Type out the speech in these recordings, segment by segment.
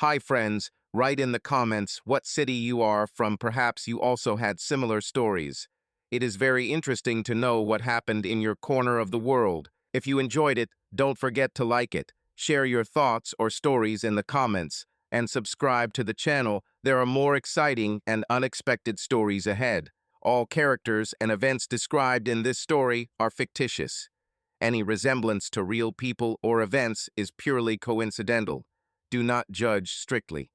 Hi friends, write in the comments what city you are from. Perhaps you also had similar stories. It is very interesting to know what happened in your corner of the world. If you enjoyed it, don't forget to like it, share your thoughts or stories in the comments, and subscribe to the channel. There are more exciting and unexpected stories ahead. All characters and events described in this story are fictitious. Any resemblance to real people or events is purely coincidental. Do not judge strictly.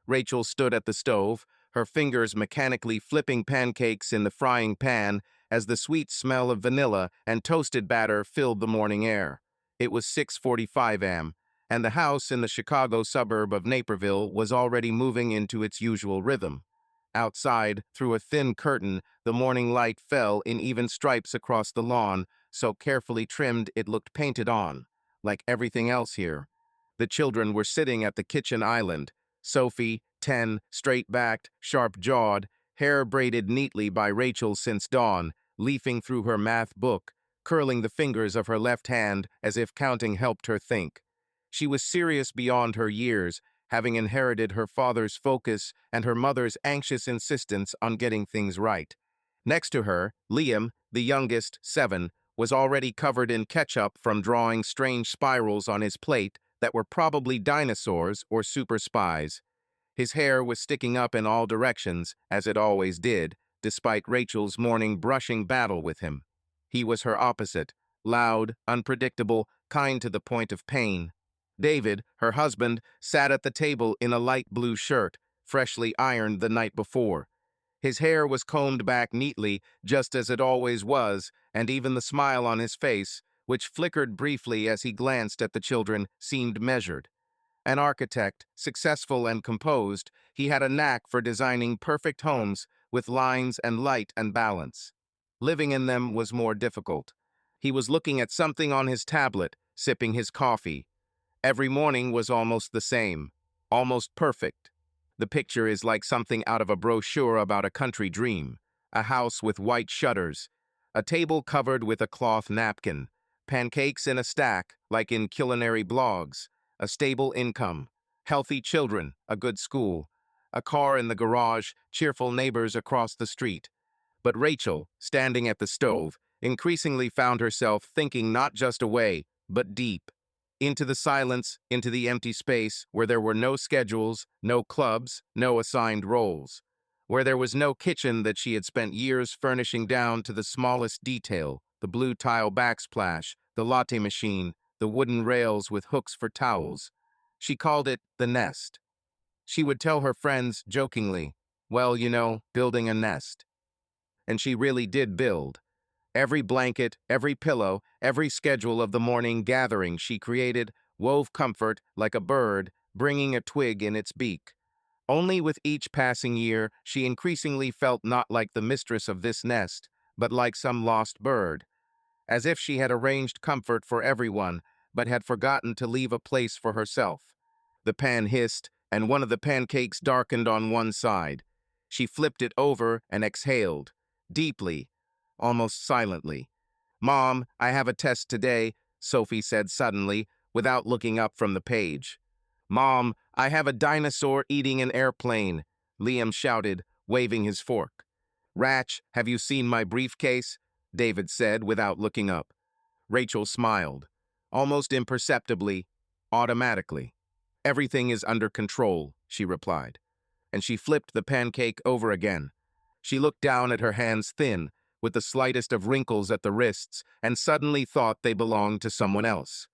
Rachel stood at the stove, her fingers mechanically flipping pancakes in the frying pan as the sweet smell of vanilla and toasted batter filled the morning air. It was 6:45 a.m., and the house in the Chicago suburb of Naperville was already moving into its usual rhythm. Outside, through a thin curtain, the morning light fell in even stripes across the lawn, so carefully trimmed it looked painted on, like everything else here. The children were sitting at the kitchen island. Sophie, 10, straight-backed, sharp-jawed, hair braided neatly by Rachel since dawn, leafing through her math book, curling the fingers of her left hand as if counting helped her think. She was serious beyond her years, having inherited her father's focus and her mother's anxious insistence on getting things right. Next to her, Liam, the youngest, 7, was already covered in ketchup from drawing strange spirals on his plate that were probably dinosaurs or super spies. His hair was sticking up in all directions, as it always did, despite Rachel's morning brushing battle with him. He was her opposite, loud, unpredictable, kind to the point of pain. David, her husband, sat at the table in a light blue shirt, freshly ironed the night before. His hair was combed back neatly, just as it always was, and even the smile on his face, which flickered briefly as he glanced at the children, seemed measured. An architect, successful and composed, he had a knack for designing perfect homes with lines and light and balance. Living in them was more difficult. He was looking at something on his tablet, sipping his coffee. Every morning was almost the same, almost perfect. The picture is like something out of a brochure about a country dream. A house with white shutters, a table covered with a cloth napkin, pancakes in a stack like in culinary blogs, a stable income, healthy children, a good school, a car in the garage, cheerful neighbors across the street. But Rachel, standing at the stove, increasingly found herself thinking not just away, but deep. Into the silence, into the empty space, where there were no schedules, no clubs, no assigned roles. Where there was no kitchen that she had spent years furnishing down to the smallest detail, the blue tile backsplash, the latte machine, the wooden rails with hooks for towels. She called it the nest. She would tell her friends jokingly, well, building a nest. And she really did build. Every blanket, every pillow, every schedule of the morning gathering she created wove comfort like a bird bringing a twig in its beak. Only with each passing year, she increasingly felt not like the mistress of this nest, but like some lost bird, as if she had arranged comfort for everyone, but had forgotten to leave a place for herself. The pan hissed, and one of the pancakes darkened on one side. She flipped it over and exhaled, deeply, almost silently. "Mom, I have a test today," Sophie said suddenly, without looking up from the page. "Mom, I have a dinosaur eating an airplane," Liam shouted, waving his fork. "Ratch, have you seen my briefcase?" David said, without looking up. Rachel smiled, almost imperceptibly, automatically. "Everything is under control," she replied, and she flipped the pancake over again. She looked down at her hands thin, with the slightest of wrinkles at the wrists, and suddenly thought they belonged to someone else.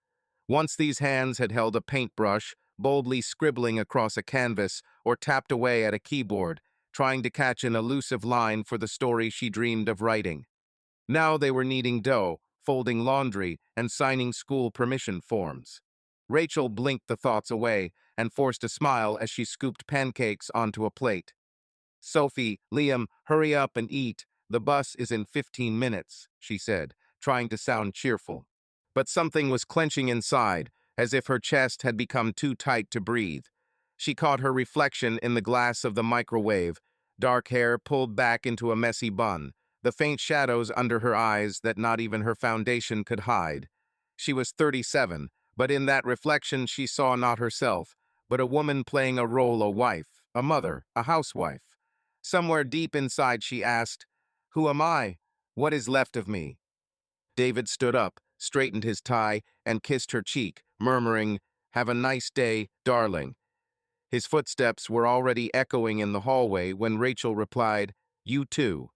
Once these hands had held a paintbrush, boldly scribbling across a canvas, or tapped away at a keyboard, trying to catch an elusive line for the story she dreamed of writing. Now they were kneading dough, folding laundry, and signing school permission forms. Rachel blinked the thoughts away and forced a smile as she scooped pancakes onto a plate. "Sophie, Liam, hurry up and eat. The bus is in 15 minutes, she said, trying to sound cheerful. But something was clenching inside, as if her chest had become too tight to breathe. She caught her reflection in the glass of the microwave, dark hair pulled back into a messy bun, the faint shadows under her eyes that not even her foundation could hide. She was 37, but in that reflection she saw not herself, but a woman playing a role, a wife, a mother, a housewife. Somewhere deep inside she asked, "Who am I? What is left of me?" David stood up, straightened his tie, and kissed her cheek, murmuring, "Have a nice day, darling." His footsteps were already echoing in the hallway when Rachel replied, "You too."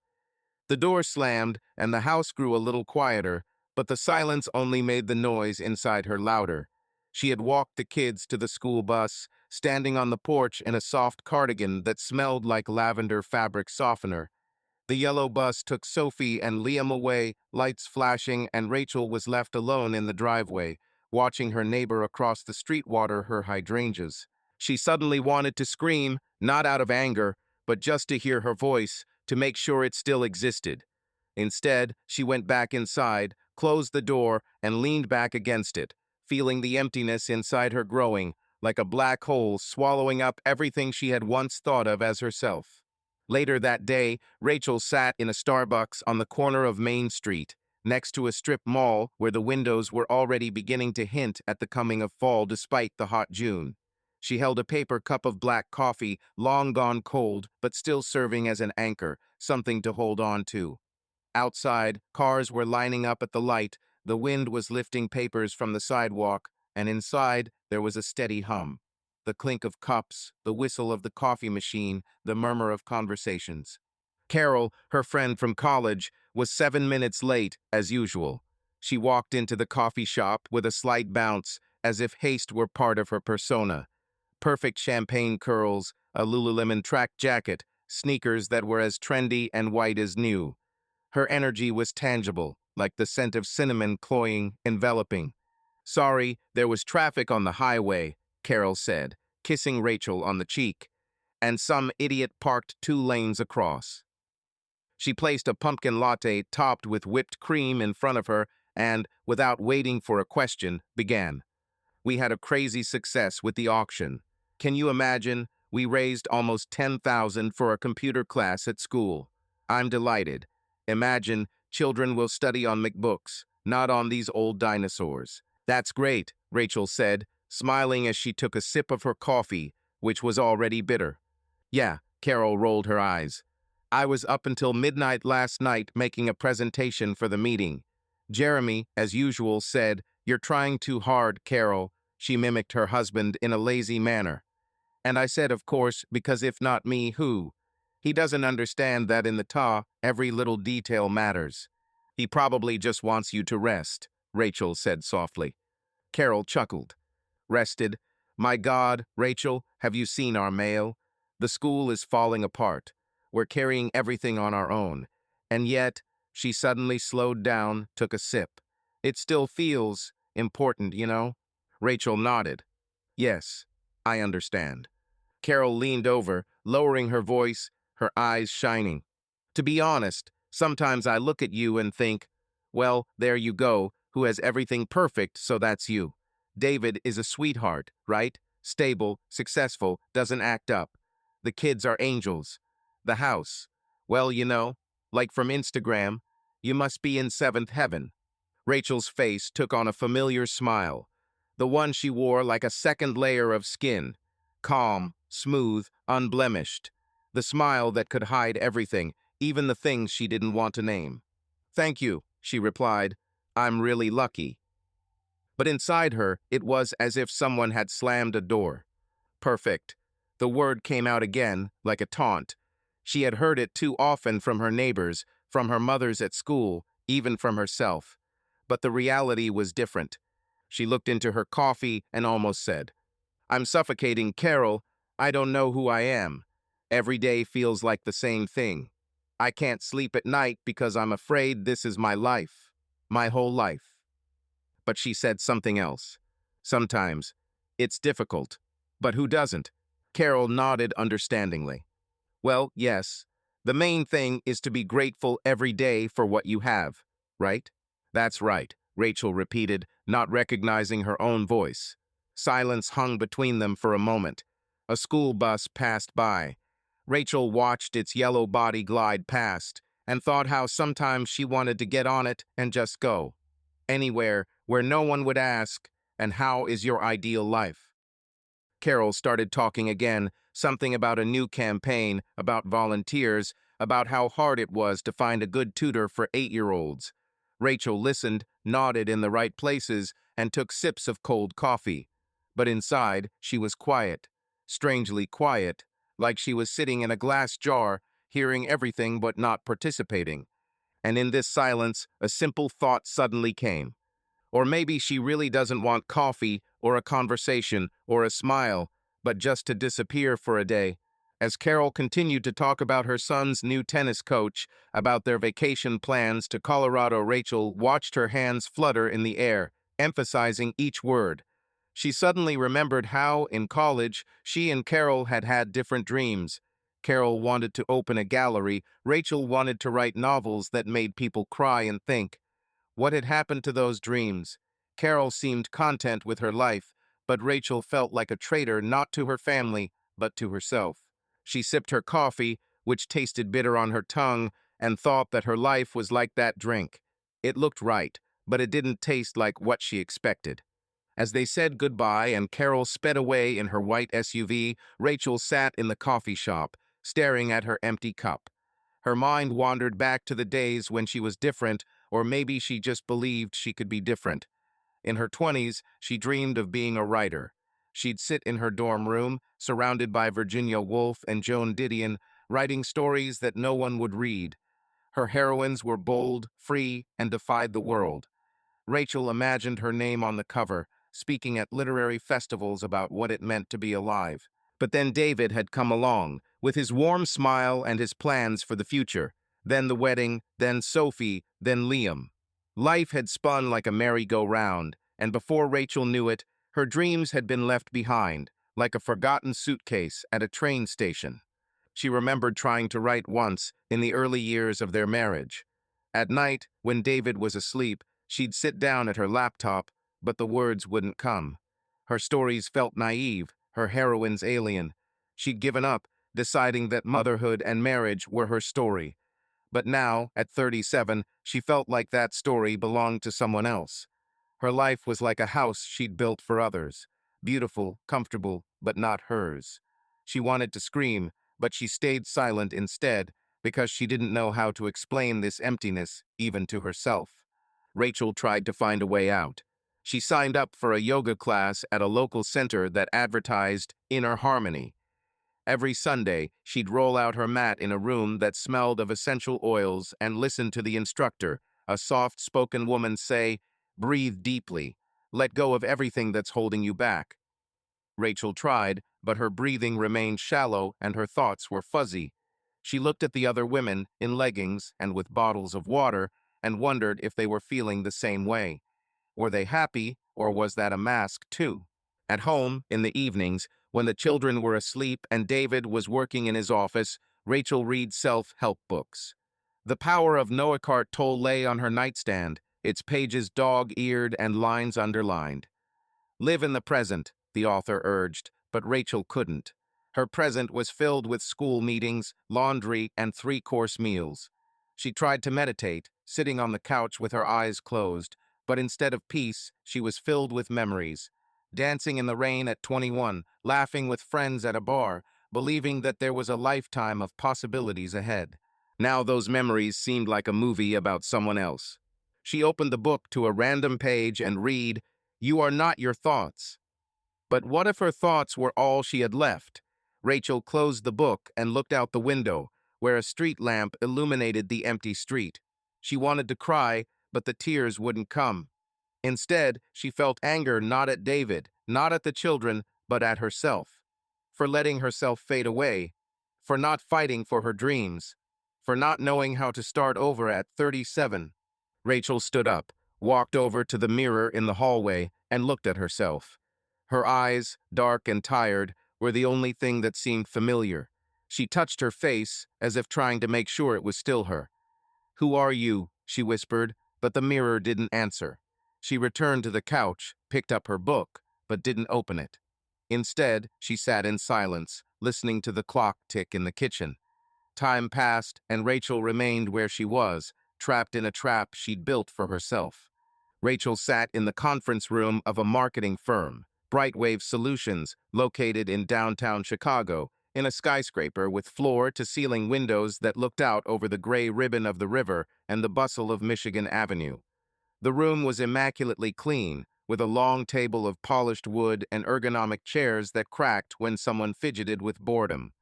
The door slammed, and the house grew a little quieter, but the silence only made the noise inside her louder. She had walked the kids to the school bus, standing on the porch in a soft cardigan that smelled like lavender fabric softener. The yellow bus took Sophie and Liam away, lights flashing, and Rachel was left alone in the driveway, watching her neighbor across the street water her hydrangeas. She suddenly wanted to scream, not out of anger, but just to hear her voice, to make sure it still existed. Instead, she went back inside, closed the door, and leaned back against it, feeling the emptiness inside her growing, like a black hole swallowing up everything she had once thought of as herself. Later that day, Rachel sat in a Starbucks on the corner of Main Street, next to a strip mall where the windows were already beginning to hint at the coming of fall despite the hot June. She held a paper cup of black coffee, long gone cold, but still serving as an anchor, something to hold on to. Outside, cars were lining up at the light, the wind was lifting papers from the sidewalk, and inside there was a steady hum. The clink of cups, the whistle of the coffee machine, the murmur of conversations. Carol, her friend from college, was 7 minutes late, as usual. She walked into the coffee shop with a slight bounce, as if haste were part of her persona. Perfect champagne curls, a Lululemon track jacket, sneakers that were as trendy and white as new. Her energy was tangible, like the scent of cinnamon cloying, enveloping. "Sorry, there was traffic on the highway," Carol said, kissing Rachel on the cheek, "and some idiot parked 2 lanes across." She placed a pumpkin latte topped with whipped cream in front of her and, without waiting for a question, began. "We had a crazy success with the auction. Can you imagine? We raised almost 10,000 for a computer class at school. I'm delighted. Imagine, children will study on MacBooks, not on these old dinosaurs." "That's great," Rachel said, smiling as she took a sip of her coffee, which was already bitter. "Yeah," Carol rolled her eyes. "I was up until midnight last night making a presentation for the meeting. Jeremy, as usual, said, 'You're trying too hard, Carol.'" She mimicked her husband in a lazy manner. And I said, "Of course, because if not me, who?" He doesn't understand that in the TA, every little detail matters. "He probably just wants you to rest," Rachel said softly. Carol chuckled. "Rested? My God, Rachel, have you seen our mail? The school is falling apart. We're carrying everything on our own. And yet," she suddenly slowed down, took a sip. "It still feels important, you know?" Rachel nodded. "Yes, I understand." Carol leaned over, lowering her voice, her eyes shining. "To be honest, sometimes I look at you and think, well, there you go, who has everything perfect, so that's you. David is a sweetheart, right? Stable, successful, doesn't act up. The kids are angels. The house, well, you know, like from Instagram, you must be in seventh heaven." Rachel's face took on a familiar smile, the one she wore like a second layer of skin, calm, smooth, unblemished, the smile that could hide everything, even the things she didn't want to name. "Thank you," she replied. "I'm really lucky." But inside her, it was as if someone had slammed a door. Perfect. The word came out again, like a taunt. She had heard it too often from her neighbors, from her mothers at school, even from herself. But the reality was different. She looked into her coffee and almost said, "I'm suffocating, Carol. I don't know who I am. Every day feels like the same thing. I can't sleep at night because I'm afraid this is my life. My whole life." But she said something else. "Sometimes. It's difficult. But who doesn't?" Carol nodded understandingly. "Well, yes. The main thing is to be grateful every day for what you have, right?" "That's right," Rachel repeated, not recognizing her own voice. Silence hung between them for a moment. A school bus passed by. Rachel watched its yellow body glide past and thought how sometimes she wanted to get on it and just go. Anywhere where no one would ask, "And how is your ideal life?" Carol started talking again, something about a new campaign, about volunteers, about how hard it was to find a good tutor for 8-year-olds. Rachel listened, nodded in the right places, and took sips of cold coffee. But inside, she was quiet, strangely quiet, like she was sitting in a glass jar, hearing everything but not participating. And in this silence, a simple thought suddenly came. Or maybe she really doesn't want coffee, or a conversation, or a smile, but just to disappear for a day. As Carol continued to talk about her son's new tennis coach, about their vacation plans to Colorado, Rachel watched her hands flutter in the air, emphasizing each word. She suddenly remembered how, in college, she and Carol had had different dreams. Carol wanted to open a gallery, Rachel wanted to write novels that made people cry and think. What had happened to those dreams? Carol seemed content with her life, but Rachel felt like a traitor not to her family, but to herself. She sipped her coffee, which tasted bitter on her tongue, and thought that her life was like that drink. It looked right, but it didn't taste like what she expected. As they said goodbye and Carol sped away in her white SUV, Rachel sat in the coffee shop, staring at her empty cup. Her mind wandered back to the days when she was different, or maybe she just believed she could be different. In her 20s, she dreamed of being a writer. She'd sit in her dorm room, surrounded by Virginia Woolf and Joan Didion, writing stories that no one would read. Her heroines were bold, free, and defied the world. Rachel imagined her name on the cover, speaking at literary festivals about what it meant to be alive. But then David had come along, with his warm smile and his plans for the future. Then the wedding, then Sophie, then Liam. Life had spun like a merry-go-round, and before Rachel knew it, her dreams had been left behind, like a forgotten suitcase at a train station. She remembered trying to write once, in the early years of their marriage. At night, when David was asleep, she'd sit down at her laptop, but the words wouldn't come. Her stories felt naive, her heroines alien. She'd given up, deciding that motherhood and marriage were her story. But now, at 37, she felt like that story belonged to someone else. Her life was like a house she'd built for others. Beautiful, comfortable, but not hers. She wanted to scream, but she stayed silent instead, because she didn't know how to explain this emptiness, even to herself. Rachel tried to find a way out. She signed up for a yoga class at a local center that advertised inner harmony. Every Sunday, she'd roll out her mat in a room that smelled of essential oils and listen to the instructor, a soft-spoken woman, say, "Breathe deeply. Let go of everything that's holding you back." Rachel tried, but her breathing remained shallow and her thoughts were fuzzy. She looked at the other women, in leggings and with bottles of water, and wondered if they were feeling the same way. Were they happy, or was that a mask, too? At home, in the evenings, when the children were asleep and David was working in his office, Rachel read self-help books. The Power of No Eckhart Tolle lay on her nightstand, its pages dog-eared and lines underlined. Live in the present, the author urged, but Rachel couldn't. Her present was filled with school meetings, laundry, and three-course meals. She tried to meditate, sitting on the couch with her eyes closed, but instead of peace, she was filled with memories. Dancing in the rain at 21, laughing with friends at a bar, believing that there was a lifetime of possibilities ahead. Now those memories seemed like a movie about someone else. She opened the book to a random page and read, "You are not your thoughts." But what if her thoughts were all she had left? Rachel closed the book and looked out the window, where a street lamp illuminated the empty street. She wanted to cry, but the tears wouldn't come. Instead, she felt anger not at David, not at the children, but at herself. For letting herself fade away, for not fighting for her dreams, for not knowing how to start over at 37. Rachel stood up, walked over to the mirror in the hallway, and looked at herself. Her eyes, dark and tired, were the only thing that seemed familiar. She touched her face, as if trying to make sure it was still her. "Who are you?" she whispered, but the mirror didn't answer. She returned to the couch, picked up her book, but didn't open it. Instead, she sat in silence, listening to the clock tick in the kitchen. Time passed, and Rachel remained where she was, trapped in a trap she'd built for herself. Rachel sat in the conference room of a marketing firm. Brightwave Solutions, located in downtown Chicago, in a skyscraper with floor-to-ceiling windows that looked out over the gray ribbon of the river and the bustle of Michigan Avenue. The room was immaculately clean, with a long table of polished wood and ergonomic chairs that cracked when someone fidgeted with boredom.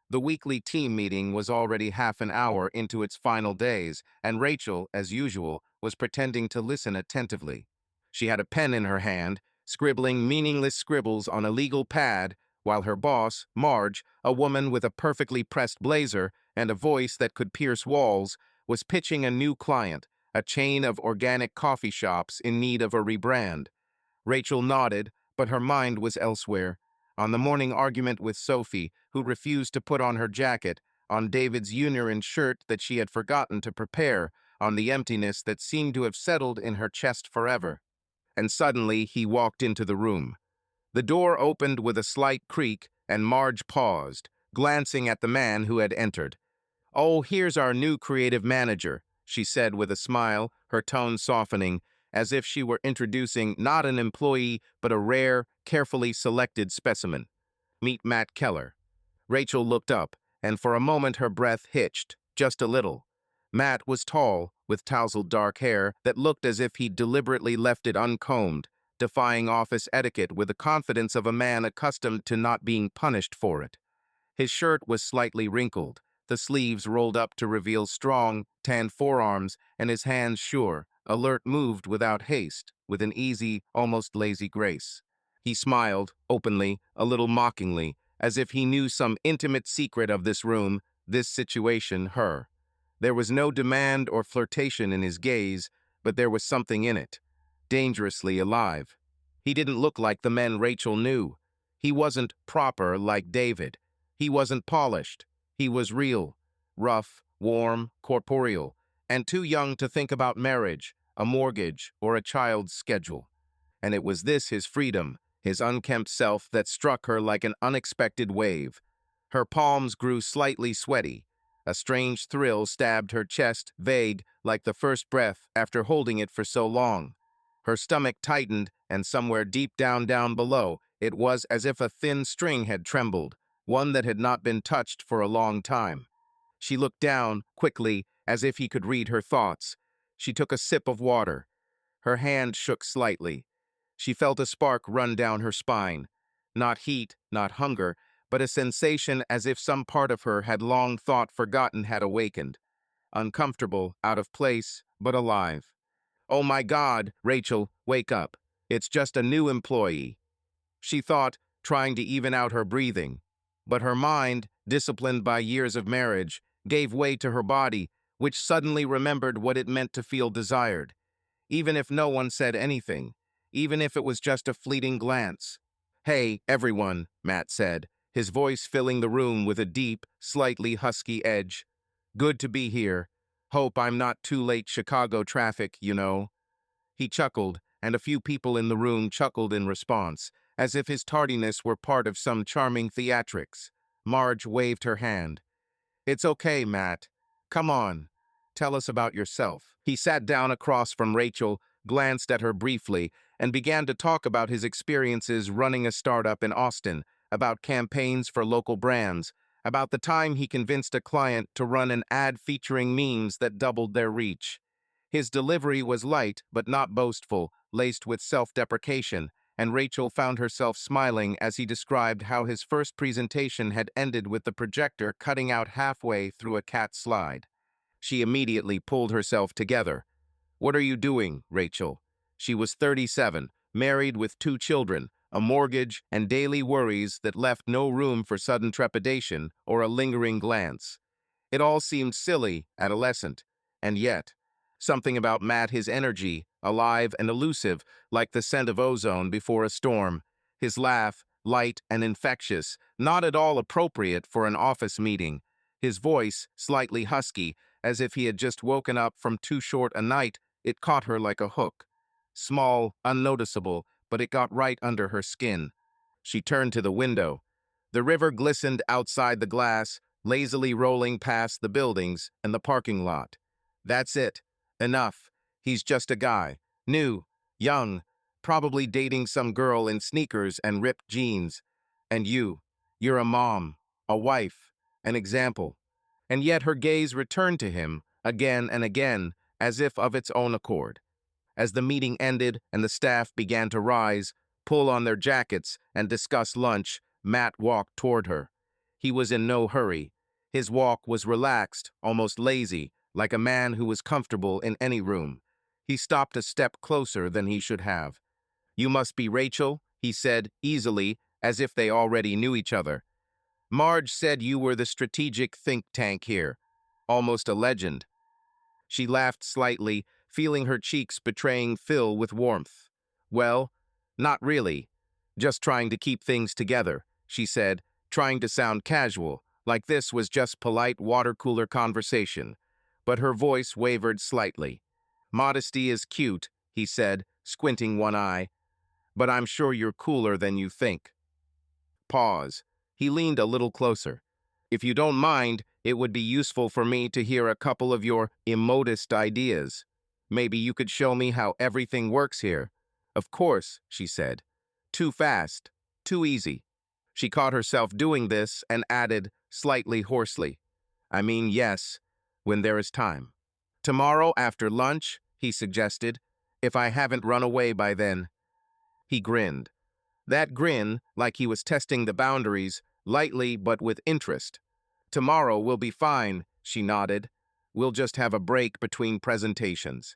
The weekly team meeting was already half an hour into its final days, and Rachel, as usual, was pretending to listen attentively. She had a pen in her hand, scribbling meaningless scribbles on a legal pad, while her boss, Marge, a woman with a perfectly pressed blazer and a voice that could pierce walls, was pitching a new client, a chain of organic coffee shops in need of a rebrand. Rachel nodded, but her mind was elsewhere. On the morning argument with Sophie, who refused to put on her jacket, on David's urine shirt that she had forgotten to prepare, on the emptiness that seemed to have settled in her chest forever. And suddenly he walked into the room. The door opened with a slight creak, and Marge paused, glancing at the man who had entered. "Oh, here's our new creative manager," she said with a smile, her tone softening, as if she were introducing not an employee, but a rare, carefully selected specimen. "Meet Matt Keller." Rachel looked up, and for a moment her breath hitched, just a little. Matt was tall, with tousled dark hair that looked as if he'd deliberately left it uncombed, defying office etiquette with the confidence of a man accustomed to not being punished for it. His shirt was slightly wrinkled, the sleeves rolled up to reveal strong, tanned forearms, and his hands sure, alert moved without haste, with an easy, almost lazy grace. He smiled, openly, a little mockingly, as if he knew some intimate secret of this room, this situation, her. There was no demand or flirtation in his gaze, but there was something in it, dangerously alive. He didn't look like the men Rachel knew. He wasn't proper like David. He wasn't polished. He was real, rough, warm, corporeal, and too young to think about marriage, a mortgage, or a child's schedule. And it was this, his freedom, his unkempt self, that struck her like an unexpected wave. Her palms grew slightly sweaty. A strange thrill stabbed her chest, vague, like the first breath after holding it for so long. Her stomach tightened, and somewhere deep down below, it was as if a thin string had trembled, one that had not been touched for a long time. She looked down, quickly, as if he could read her thoughts. She took a sip of water. Her hand shook slightly. She felt a spark run down her spine. Not heat, not hunger, but a sensation as if some part of her had long thought forgotten had awakened. Uncomfortable, out of place, but alive. "Oh my God, Rachel, wake up. It's just a new employee," she thought, trying to even out her breathing. But her mind, disciplined by years of marriage, gave way to her body, which suddenly remembered what it meant to feel desired. Even if no one said anything, even if it was just a fleeting glance. "Hey, everyone," Matt said, his voice filling the room with a deep, slightly husky edge. "Good to be here. Hope I'm not too late Chicago traffic, you know." He chuckled, and a few people in the room chuckled in response, as if his tardiness were part of some charming theatrics. Marge waved her hand. "It's okay, Matt. Come on. Tell us about yourself." He sat down across from Rachel, glanced at her briefly, and began to talk about his experiences running a startup in Austin, about campaigns for local brands, about the time he convinced a client to run an ad featuring memes that doubled their reach. His delivery was light but not boastful, laced with self-deprecation, and Rachel found herself smiling as he described how his first presentation had ended with the projector cutting out halfway through a cat slide. She immediately pulled herself together. "What are you doing, Rachel?" She was 37, married with 2 children, a mortgage, and daily worries that left no room for sudden trepidation or a lingering glance. It all seemed silly, adolescent, and yet, something about Matt, his energy, alive and elusive, like the scent of ozone before a storm. His laugh, light and infectious, not at all appropriate for an office meeting. His voice, slightly husky, as if he had just woken up from too short a night, it caught her like a hook. Small, unnoticeable, but it got right under her skin. She turned to the window. The river glistened outside the glass, lazily rolling past the buildings and the parking lot. "That's it. Enough. He's just a guy. New, young, probably dating some girl in sneakers and ripped jeans. And you're a mom, a wife, an example. And yet her gaze returned to him again and again, as if of its own accord. As the meeting ended and the staff began to rise, pull on their jackets, and discuss lunch, Matt walked toward her. He was in no hurry. His walk was relaxed, almost lazy, like a man who was comfortable in any room. He stopped a step closer than he should have. "You must be Rachel," he said, easily, as if they already knew each other. "Marge said you were the strategic think tank here. Almost a legend." She laughed slightly, feeling her cheeks betraying Phil with warmth. "Well, not really. Just trying to keep things together," she said, trying to sound casual, like this was just polite water-cooler conversation. But her voice wavered slightly. "Modesty is cute," he said, squinting one eye, "but I'm sure you're cooler than you think." Pause. He leaned a little closer. "If you don't mind, it would be useful for me to hear a couple of your immodest ideas. Maybe you could show me how everything works here." "Of course," she said. "Too fast. Too easy." She caught herself doing this and added, slightly hoarsely, "I mean, yes, when there is time." "Tomorrow after lunch," he suggested, "if I haven't run away by then." He grinned. That grin, like he was testing the boundaries, lightly but with interest. "Tomorrow will be fine," she nodded. "We'll just have a break between presentations."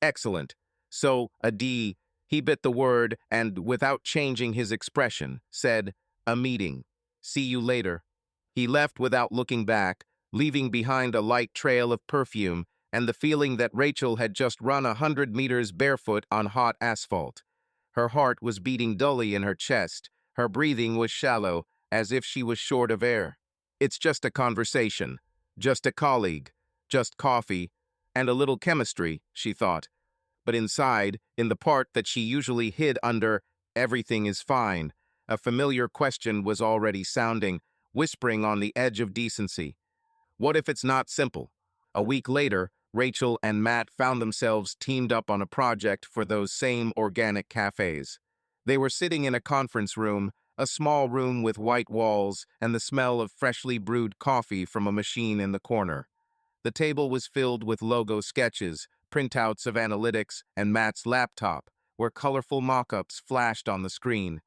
"Excellent." So, he bit the word and, without changing his expression, said, "A meeting. See you later." He left without looking back, leaving behind a light trail of perfume and the feeling that Rachel had just run 100 meters barefoot on hot asphalt. Her heart was beating dully in her chest. Her breathing was shallow, as if she was short of air. It's just a conversation, just a colleague, just coffee, and a little chemistry, she thought. But inside, in the part that she usually hid under "everything is fine," a familiar question was already sounding, whispering on the edge of decency. What if it's not simple? A week later, Rachel and Matt found themselves teamed up on a project for those same organic cafes. They were sitting in a conference room, a small room with white walls and the smell of freshly brewed coffee from a machine in the corner. The table was filled with logo sketches, printouts of analytics, and Matt's laptop, where colorful mock-ups flashed on the screen.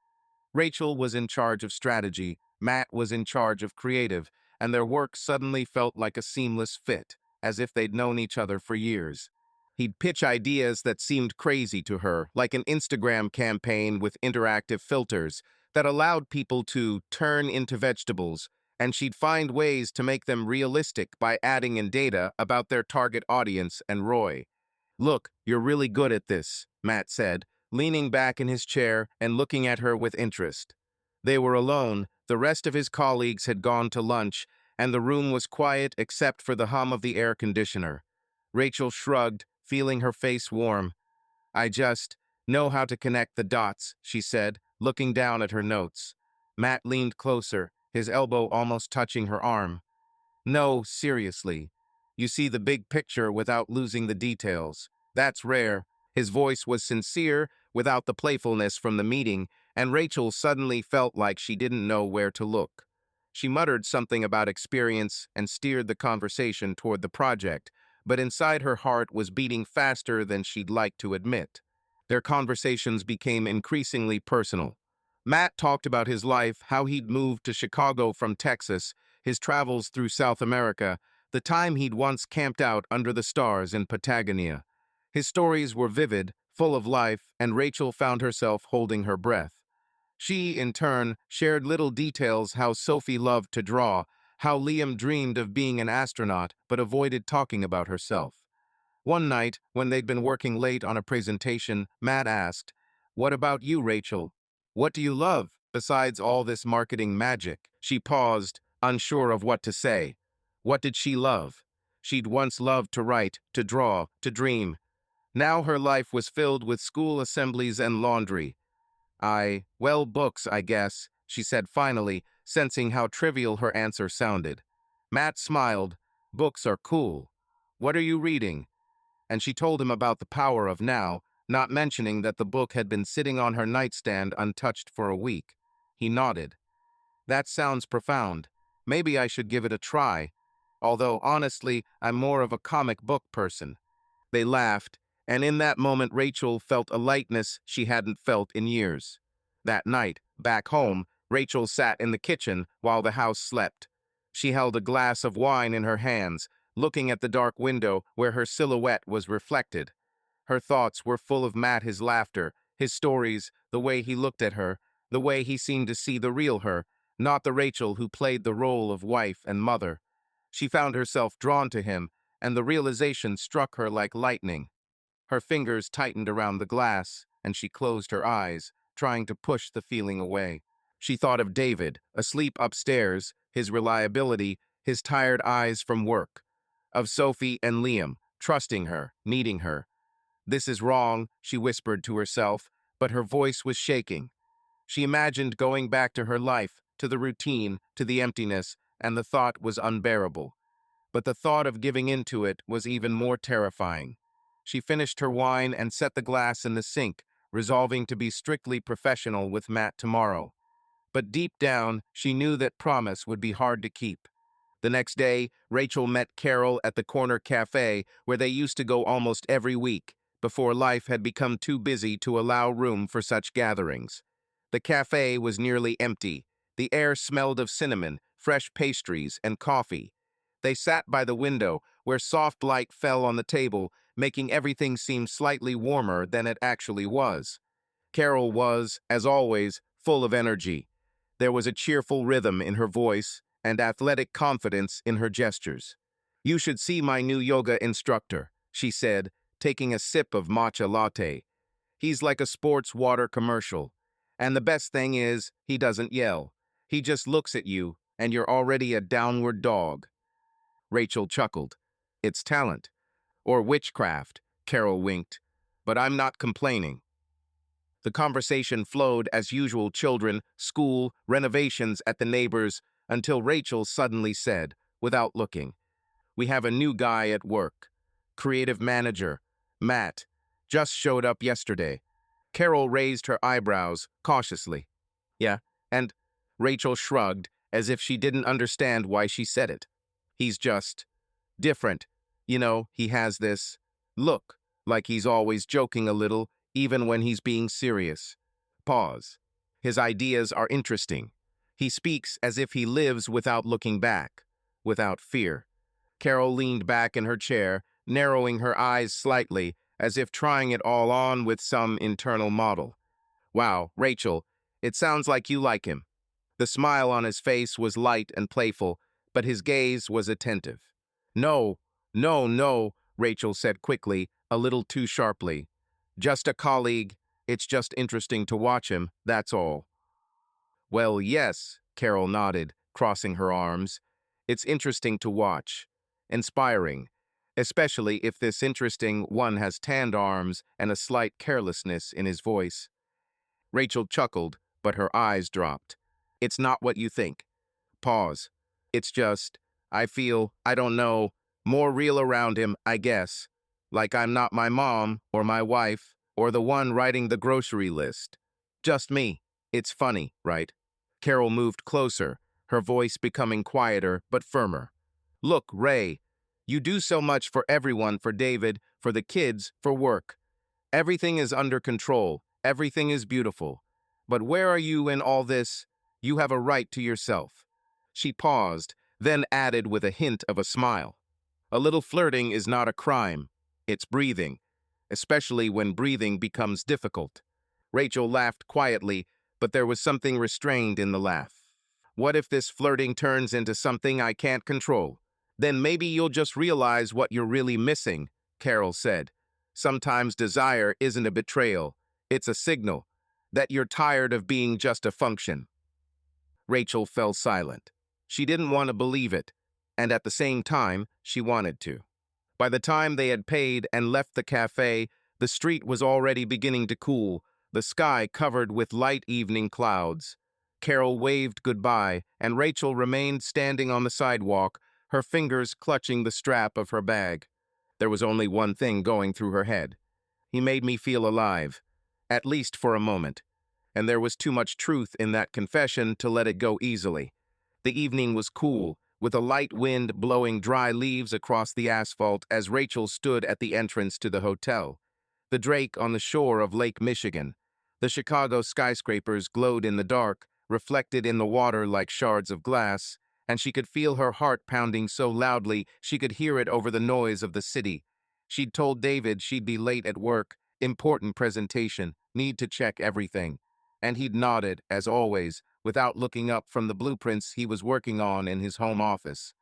Rachel was in charge of strategy, Matt was in charge of creative, and their work suddenly felt like a seamless fit, as if they'd known each other for years. He'd pitch ideas that seemed crazy to her, like an Instagram campaign with interactive filters that allowed people to turn into vegetables, and she'd find ways to make them realistic by adding in data about their target audience and ROI. "Look, you're really good at this," Matt said, leaning back in his chair and looking at her with interest. They were alone, the rest of his colleagues had gone to lunch, and the room was quiet except for the hum of the air conditioner. Rachel shrugged, feeling her face warm. "I just know how to connect the dots," she said, looking down at her notes. Matt leaned closer, his elbow almost touching her arm. "No, seriously. You see the big picture without losing the details. That's rare." His voice was sincere, without the playfulness from the meeting, and Rachel suddenly felt like she didn't know where to look. She muttered something about experience and steered the conversation toward the project, but inside her heart was beating faster than she'd like to admit. Their conversations became increasingly personal. Matt talked about his life, how he'd moved to Chicago from Texas, his travels through South America, the time he'd once camped out under the stars in Patagonia. His stories were vivid, full of life, and Rachel found herself holding her breath. She, in turn, shared little details: how Sophie loved to draw, how Liam dreamed of being an astronaut but avoided talking about herself. One night, when they'd been working late on a presentation, Matt asked, "What about you, Rachel? What do you love, besides all this marketing magic?" She paused, unsure of what to say. What did she love? She'd once loved to write, to draw, to dream. Now her life was filled with school assemblies and laundry. Well, books, I guess," she said finally, sensing how trivial her answer sounded. Matt smiled. "Books are cool. What are you reading?" And she told him about The Power of Now, not mentioning that the book had been sitting on her nightstand untouched for a week. He nodded. That sounds profound. Maybe I should give it a try. Although, honestly, I'm more of a comic book person. They laughed, and in that moment Rachel felt a lightness she hadn't felt in years. That night, back home, Rachel sat in the kitchen while the house slept. She held a glass of wine in her hands, looking at the dark window where her silhouette was reflected. Her thoughts were full of Matt, his laughter, his stories, the way he looked at her, the way he seemed to see the real her, not the Rachel who played the role of wife and mother. She found herself drawn to him, and the realization struck her like lightning. Her fingers tightened around the glass, and she closed her eyes, trying to push the feeling away. She thought of David, asleep upstairs, his reliability, his tired eyes from work. Of Sophie and Liam, trusting her, needing her. This is wrong, she whispered to herself, but her voice was shaking. She imagined going back to her life, to the routine, to the emptiness, and the thought was unbearable. But the thought of giving into it was even more terrifying. She finished her wine and set the glass in the sink, resolving to be strictly professional with Matt tomorrow. But deep down, she knew that promise would be hard to keep. The next day, Rachel met Carol at the corner cafe where they used to go almost every week, before life had become too busy to allow room for such gatherings. The cafe was nearly empty. The air smelled of cinnamon, fresh pastries, and coffee. They sat by the window, where soft light fell on the table, making everything seem slightly warmer than it actually was. Carol was, as always, full of energy. There was a cheerful rhythm in her voice and athletic confidence in her gestures. "You should see my new yoga instructor," she said, taking a sip of matcha latte. "He's like a sports water commercial. And the best thing is, he doesn't yell. He just looks at you, and you're already a downward dog." Rachel chuckled. "It's talent. Or witchcraft," Carol winked. "But I'm not complaining." The conversation flowed as usual: children, school, renovations at the neighbors, until Rachel suddenly said, without looking, "We have a new guy at work. Creative manager, Matt. Just showed up yesterday." Carol raised her eyebrows cautiously. "Yeah, and—" Rachel shrugged, as if she didn't understand why she said it. "He's just different. You know, he has this look, like he's always joking a little, even when he's being serious." Pause. "His ideas are interesting. He speaks as if he lives without looking back, without fear." Carol leaned back in her chair, narrowing her eyes slightly, as if trying it all on with some internal model. "Wow, Rachel, it sounds like you like him." The smile on his face was light and playful, but his gaze was attentive. "No, no, no," Rachel said quickly, a little too sharply. "Just a colleague. It's just interesting to watch him, that's all." "Well, yes," Carol nodded, crossing her arms. "It's interesting to watch. Inspiring. Especially if this interesting one has tanned arms and a slight carelessness in his voice." Rachel chuckled, but her eyes dropped. "It's not what you think." Pause. "It's just, I don't know, more real around him, I guess. Like I'm not my mom, or my wife, or the one writing the grocery list. Just me. It's funny, right?" Carol moved closer, her voice becoming quieter but firmer. "Look, Ray, you do so much for everyone, for David, for the kids, for work. Everything is under control. Everything is beautiful. But where are you in all this? You have a right to yourself." She paused, then added with a hint of a smile. "A little flirting is not a crime. It's breathing, especially when breathing becomes difficult." Rachel laughed quietly, but there was something restrained in the laugh. "What if this flirting turns into something I can't control? Then maybe you'll just realize what you're really missing," Carol said. "Sometimes desire isn't a betrayal. It's a signal that you're tired of being just a function." Rachel fell silent. She didn't want to believe it, and at the same time, she wanted to. By the time they had paid and left the cafe, the street was already beginning to cool, the sky covered with light evening clouds. Carol waved goodbye, and Rachel remained standing on the sidewalk, her fingers clutching the strap of her bag. There was only one thing going through her head. He made me feel alive, at least for a moment, and there was too much truth in that confession to let it go easily. The evening was cool, with a light wind blowing dry leaves across the asphalt as Rachel stood at the entrance to the hotel. The Drake on the shore of Lake Michigan. The Chicago skyscrapers glowed in the dark, reflected in the water like shards of glass, and she could feel her heart pounding so loudly she could hear it over the noise of the city. She'd told David she'd be late at work, important presentation, need to check everything. And he'd nodded, as always, without looking up from the blueprints he was working on in his home office.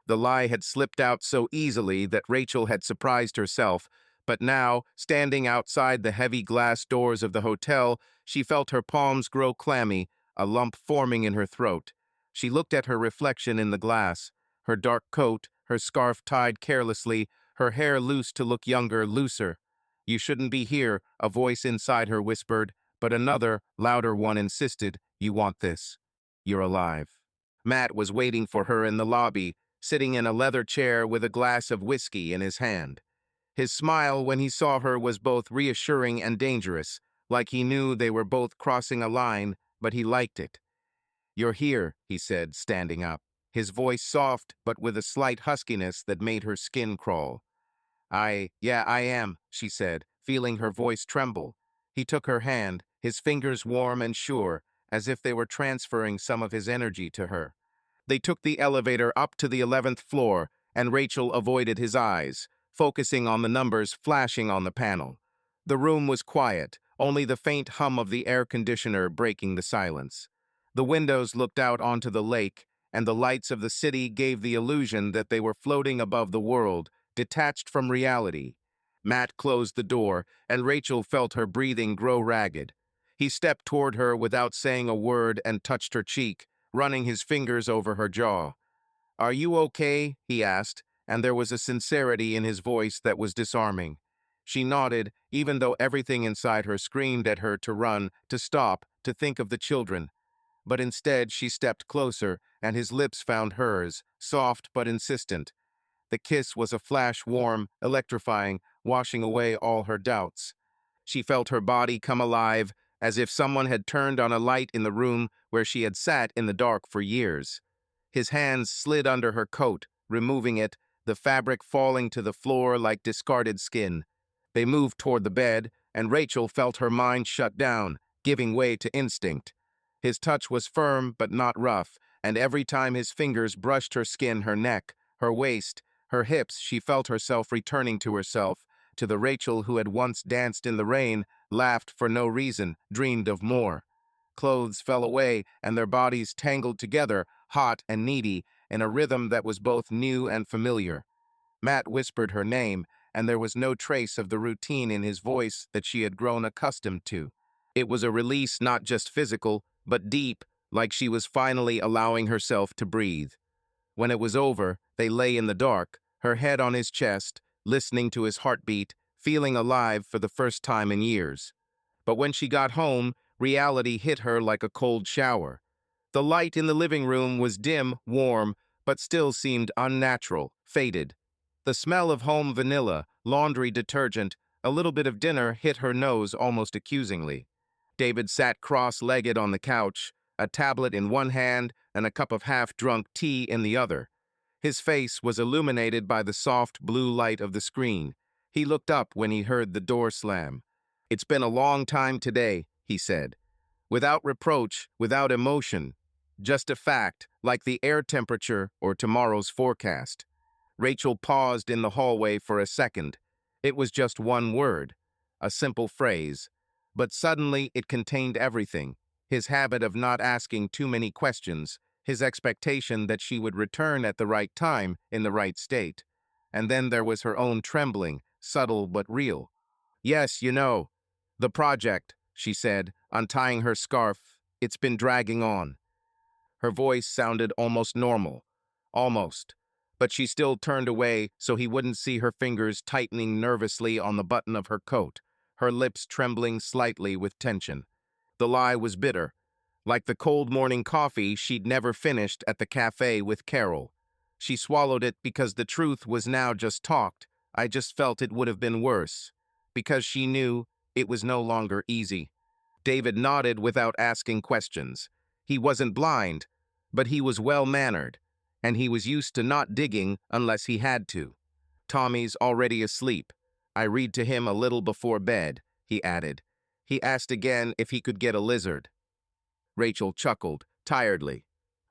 The lie had slipped out so easily that Rachel had surprised herself, but now, standing outside the heavy glass doors of the hotel, she felt her palms grow clammy, a lump forming in her throat. She looked at her reflection in the glass, her dark coat, her scarf tied carelessly, her hair loose to look younger, looser. "You shouldn't be here," a voice inside her whispered, but another, louder one insisted, "You want this. You're alive." Matt was waiting for her in the lobby, sitting in a leather chair with a glass of whiskey in his hand. His smile when he saw her was both reassuring and dangerous, like he knew they were both crossing a line, but he liked it. "You're here," he said, standing up, his voice soft but with a slight huskiness that made her skin crawl. Yeah, I am," she said, feeling her voice tremble. He took her hand, his fingers warm and sure, as if they were transferring some of his energy to her. They took the elevator up to the 11th floor, and Rachel avoided his eyes, focusing on the numbers flashing on the panel. The room was quiet, only the faint hum of the air conditioner breaking the silence. The windows looked out onto the lake, and the lights of the city gave the illusion that they were floating above the world, detached from reality. Matt closed the door, and Rachel felt her breathing grow ragged. He stepped toward her without saying a word and touched her cheek, running his fingers over her jaw. "Are you okay?" he asked, and there was a sincerity in his voice that was disarming. She nodded, even though everything inside her screamed at her to run, to stop, to think of the children. But instead she stepped closer, and his lips found hers, soft but insistent. The kiss was a flash warm, electrifying, washing away all her doubts. She felt her body come alive, as if someone had turned on a light in the room where she had sat in the dark for years. His hands slid under her coat, removing it, the fabric falling to the floor like discarded skin. They moved toward the bed, and Rachel felt her mind shut down, giving way to instinct. His touch was firm but not rough, and every time his fingers brushed her skin, her neck, her waist, her hips, she felt herself returning to herself, to the Rachel who had once danced in the rain, laughed for no reason, dreamed of more. Clothes fell away, and their bodies tangled together, hot and needy, in a rhythm that was both new and familiar. Matt whispered her name, and there was no trace of the routine in his voice that she had grown accustomed to. It was a release not just physical, but deep, like she was finally allowing herself to breathe. When it was over, they lay in the dark, her head on his chest, listening to his heartbeat, feeling alive for the first time in years. But when she got home, reality hit her like a cold shower. The light in the living room was dim, warm, but still seemed unnatural, faded. The smell of home vanilla, laundry detergent, a little bit of dinner hit her nose almost accusingly. David sat cross-legged on the couch, a tablet in one hand and a cup of half-drunk tea in the other. His face was illuminated by the soft blue light of the screen. He looked up when he heard the door slam. "It's been a long time today," he said. Without reproach, without emotion. Just a fact, like the air temperature or tomorrow's forecast. Rachel paused in the hallway for a second. It was just one word, a simple phrase. But suddenly it contained everything. His habit of not asking too many questions, his expectation that she would return at the right time, in the right state. And then there was her own trembling, subtle but real. "Yes, the project," she said, untying her scarf. "It's been dragging on." Her voice sounded almost normal. Almost. But she still turned away so he wouldn't see her fingers tightening nervously on the button of her coat, her lips trembling slightly with tension. The lie was bitter, like the cold morning coffee she'd never finished at the cafe with Carol. She swallowed it because the truth was now just talked. "I just felt it would have been worse." because she knew it was no longer easy. David nodded without asking questions. He wasn't blind, but he was well-mannered, and he was used to not digging unless he had to. Tommy's already asleep. I read to him a little before bed, he added. He asked again if he could get a lizard. Rachel chuckled, tiredly.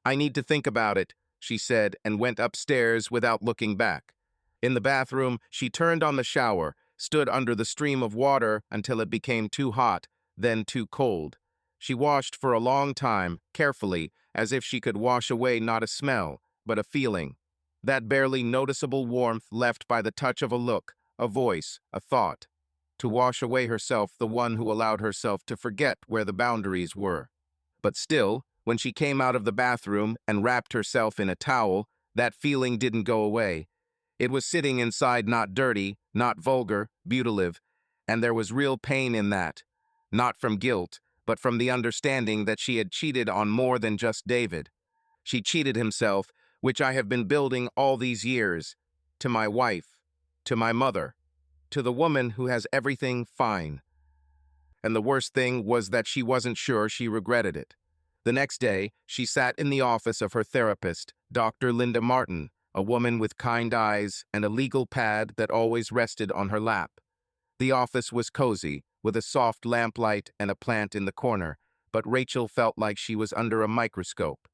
I need to think about it, she said, and went upstairs without looking back. In the bathroom, she turned on the shower, stood under the stream of water until it became too hot, then too cold. She washed for a long time, carefully, as if she could wash away not a smell, but a feeling. That barely noticeable warmth left by the touch of a look, a voice, a thought. To wash away herself, the one who allowed herself to forget where the boundaries were. But still, when she came out of the bathroom and wrapped herself in a towel, that feeling didn't go away. It was sitting inside, not dirty, not vulgar, butylive, and there was real pain in that. Not from guilt, but from the understanding that she had cheated on more than just David. She cheated himself, which I have been building all these years, to my wife, to my mother, to the woman who has everything fine. And the worst thing was that she wasn't sure she regretted it. The next day, she sat in the office of her therapist, Dr. Linda Martin, a woman with kind eyes and a legal pad that always rested on her lap. The office was cozy, with a soft lamplight and a plant in the corner, but Rachel felt like she was under a microscope.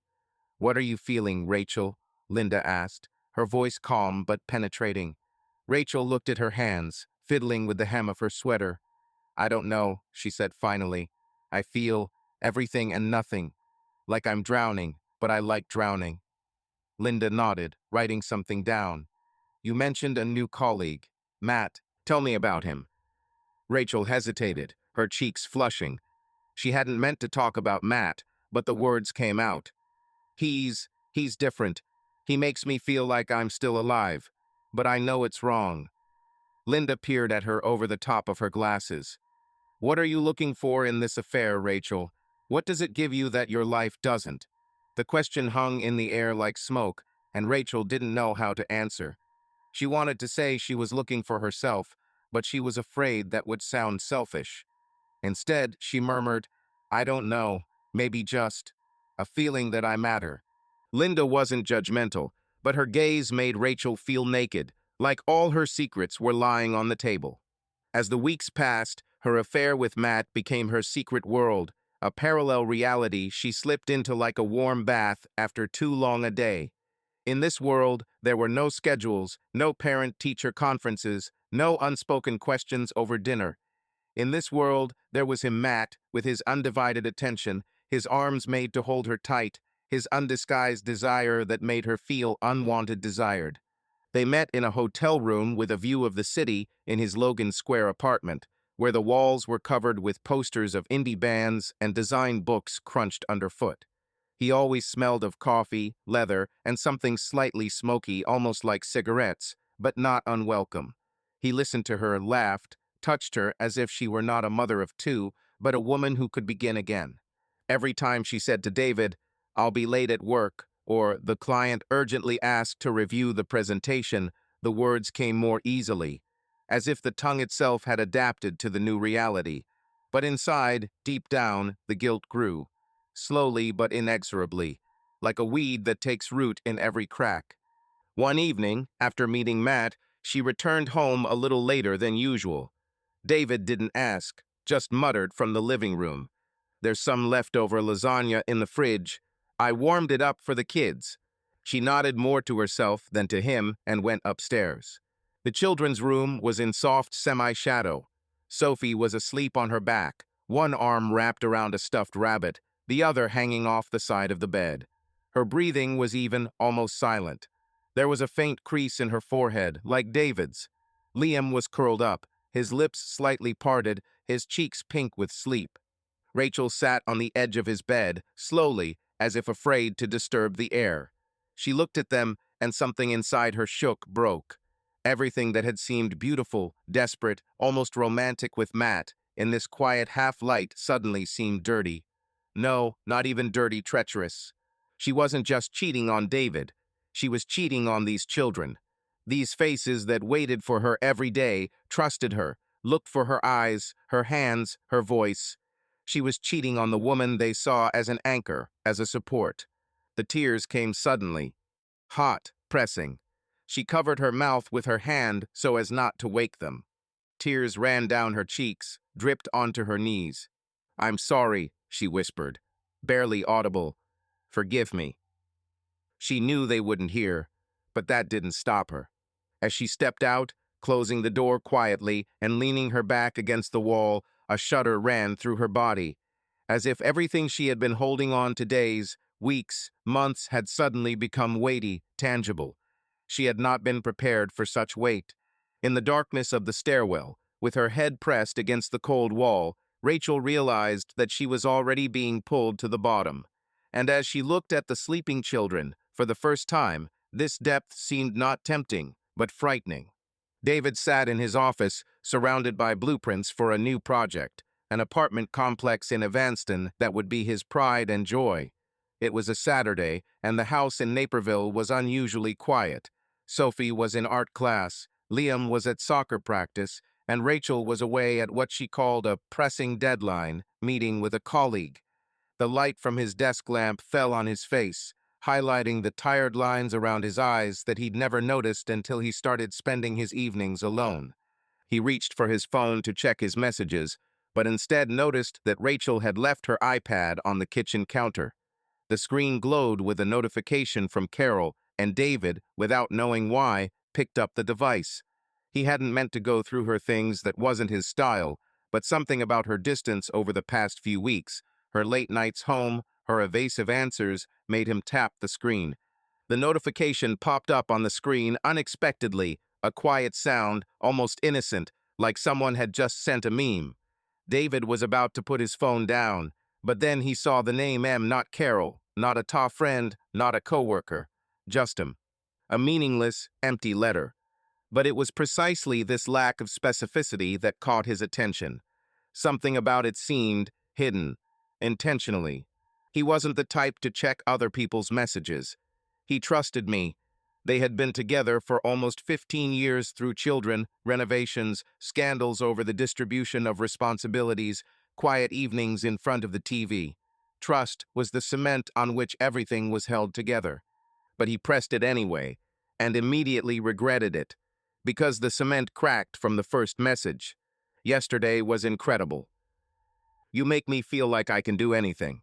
What are you feeling, Rachel? Linda asked, her voice calm but penetrating. Rachel looked at her hands, fiddling with the hem of her sweater. I don't know, she said finally. I feel everything and nothing, like I'm drowning, but I like drowning. Linda nodded, writing something down. You mentioned a new colleague, Matt. Tell me about him. Rachel hesitated, her cheeks flushing. She hadn't meant to talk about Matt, but the words came out. He's different. He makes me feel like I'm still alive, but I know it's wrong. Linda peered at her over the top of her glasses. What are you looking for in this affair, Rachel? What does it give you that your life doesn't? The question hung in the air like smoke, and Rachel didn't know how to answer. She wanted to say she was looking for herself, but she was afraid that would sound selfish. Instead, she murmured, I don't know, maybe just a feeling that I matter. Linda wasn't judgmental, but her gaze made Rachel feel naked, like all her secrets were lying on the table. As the weeks passed, her affair with Matt became her secret world, a parallel reality she slipped into like a warm bath after too long a day. In this world, there were no schedules, no parent-teacher conferences, no unspoken questions over dinner. In this world, there was him, Matt, with his undivided attention, his arms made to hold her tight, his undisguised desire that made her feel unwanted desired. They met in a hotel room with a view of the city in his Logan Square apartment, where the walls were covered with posters of indie bands and design books crunched underfoot. He always smelled of coffee, leather, and something slightly smoky, almost like cigarettes, but not unwelcome. He listened to her, laughed, touched her as if she were not a mother of two, but a woman who could begin again. Every time she said to David, I'll be late at work, or the client urgently asked to review the presentation, the words came more easily, as if the tongue itself had adapted to the new reality. But inside, deep down, the guilt grew, slowly but inexorably, like a weed that takes root in every crack. One evening, after meeting Matt, she returned home a little later than usual. David didn't ask, just muttered from the living room. There's some leftover lasagna in the fridge. I warmed it up for the kids. She nodded more to herself than to him and went upstairs. The children's room was in soft semi-shadow. Sophie was asleep on her back, one arm wrapped around a stuffed rabbit, the other hanging off the side of the bed. Her breathing was even, almost silent. There was a faint crease in her forehead, like David's. Liam was curled up, his lips slightly parted, his cheeks pink with sleep. Rachel sat on the edge of his bed, slowly, as if afraid to disturb the air. She looked at them, and something inside her shook, broke. Everything that had seemed beautiful, desperate, almost romantic with Matt, in this quiet half-light suddenly seemed dirty. No, not even dirty, treacherous. She wasn't just cheating on David. She was cheating on these children. These faces that waited for her every day, trusted her, looked for her eyes, her hands, her voice. She was cheating on the woman they saw as an anchor, as a support. The tears came suddenly, hot, pressing. She covered her mouth with her hand so as not to wake them. Tears ran down her cheeks, dripped onto her knees. "I'm sorry," she whispered, barely audible. "Forgive me." She knew they wouldn't hear, but that didn't stop her. As she stepped out, closing the door quietly and leaning her back against the wall, a shudder ran through her body, as if everything she had been holding on to days, weeks, months had suddenly become weighty, tangible. She had not been prepared for such weight. In the darkness of the stairwell, with her head pressed against the cold wall, Rachel realized that she was already being pulled to the bottom. And as she looked at the sleeping children, for the first time, this depth seemed not tempting, but frightening. David sat in his office, surrounded by blueprints for a new project, an apartment complex in Evanston that would be his pride and joy. It was a Saturday, and the house in Naperville was unusually quiet. Sophie was in art class, Liam was at soccer practice, and Rachel was away at what she called a pressing deadline meeting with a colleague. The light from his desk lamp fell on his face, highlighting the tired lines around his eyes that he'd never noticed until he started spending his evenings alone. He reached for his phone to check his messages, but instead noticed that Rachel had left her iPad on the kitchen counter. The screen glowed with a notification from Carol, and David, without knowing why, picked up the device. He hadn't meant to go through her things, that wasn't his style, but something about her distance over the past few weeks, her late nights home, her evasive answers, made him tap the screen. The notification popped up on the screen unexpectedly, a quiet sound, almost innocent, like someone had just sent a meme. David was about to put his phone down, but then he saw the name M, not Carol, not a tall friend, not a coworker, just him. A meaningless, empty letter. But it was precisely this lack of specificity that caught his attention. Something about it seemed hidden, intentionally. He wasn't the type to check other people's messages. He trusted me. They had been together for almost 15 years through children, renovations, scandals over the distribution of responsibilities, quiet evenings in front of the TV. Trust was the cement on which everything was held together. But he pressed it anyway, and immediately regretted it, because the cement cracked from the first message. Yesterday was incredible. "You make me feel like I can do anything.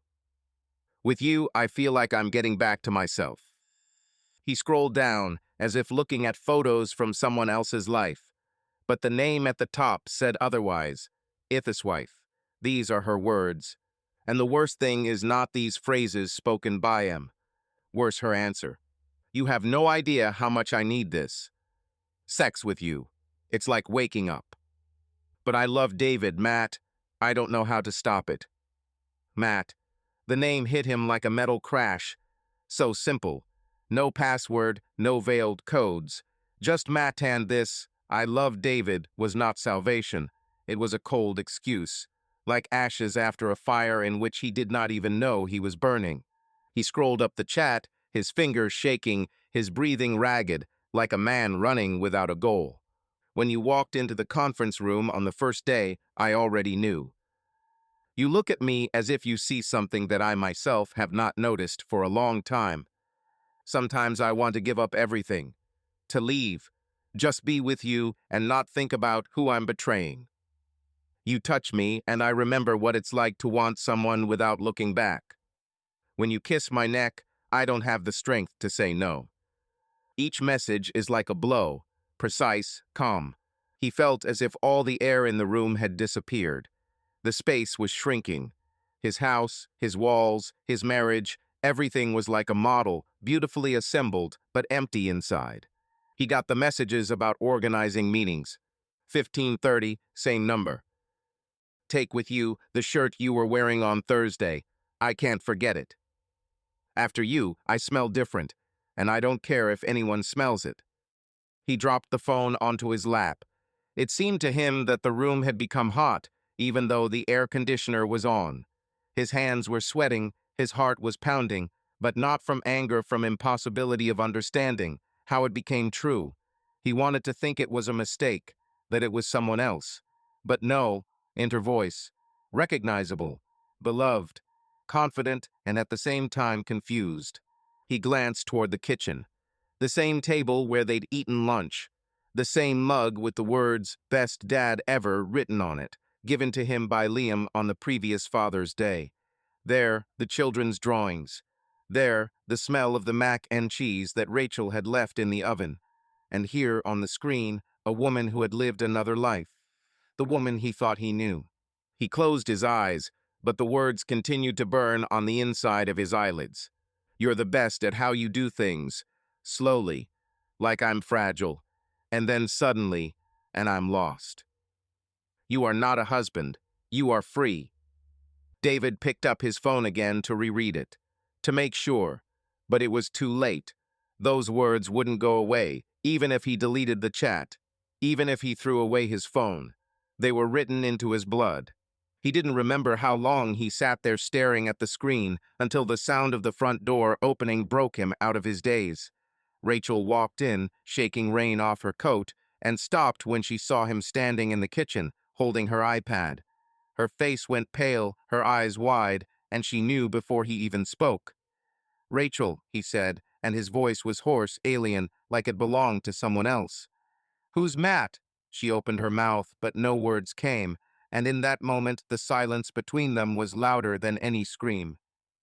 With you, I feel like I'm getting back to myself." He scrolled down, as if looking at photos from someone else's life. But the name at the top said otherwise. Ithis wife. These are her words. And the worst thing is not these phrases spoken by him. Worse, her answer. "You have no idea how much I need this. Sex with you. It's like waking up. But I love David, Matt. I don't know how to stop it." Matt. The name hit him like a metal crash. So simple. No password, no veiled codes. Just Matt, and this, "I love David," was not salvation. It was a cold excuse, like ashes after a fire in which he did not even know he was burning. He scrolled up the chat, his fingers shaking, his breathing ragged, like a man running without a goal. "When you walked into the conference room on the first day, I already knew. You look at me as if you see something that I myself have not noticed for a long time. Sometimes I want to give up everything, to leave, just be with you and not think about who I'm betraying. You touch me, and I remember what it's like to want someone without looking back. When you kiss my neck, I don't have the strength to say no." Each message is like a blow, precise, calm. He felt as if all the air in the room had disappeared. The space was shrinking. His house, his walls, his marriage, everything was like a model, beautifully assembled, but empty inside. He got the messages about organizing meetings. 15:30, same number. "Take with you the shirt you were wearing on Thursday. I can't forget it. After you, I smell different, and I don't care if anyone smells it." He dropped the phone onto his lap. It seemed to him that the room had become hot, even though the air conditioner was on. His hands were sweating, his heart was pounding, but not from anger, from impossibility of understanding how it became true. He wanted to think it was a mistake, that it was someone else. But no, enter voice. Recognizable, beloved, confident, and at the same time confused. He glanced toward the kitchen. The same table where they'd eaten lunch. The same mug with the words, "Best Dad Ever," written on it, given to him by Liam on the previous Father's Day. There, the children's drawings. There, the smell of the mac and cheese that Rachel had left in the oven. And here, on the screen, a woman who had lived another life. The woman he thought he knew. He closed his eyes, but the words continued to burn on the inside of his eyelids. "You're the best at how you do things." Slowly, like I'm fragile. And then suddenly, and I'm lost. "You are not a husband. You are free." David picked up his phone again to reread it, to make sure, but it was too late. Those words wouldn't go away, even if he deleted the chat, even if he threw away his phone. They were written into his blood. He didn't remember how long he sat there staring at the screen until the sound of the front door opening broke him out of his daze. Rachel walked in, shaking rain off her coat, and stopped when she saw him standing in the kitchen, holding her iPad. Her face went pale, her eyes wide, and she knew before he even spoke. "Rachel," he said, and his voice was hoarse, alien, like it belonged to someone else. "Who's Matt?" She opened her mouth, but no words came, and in that moment the silence between them was louder than any scream.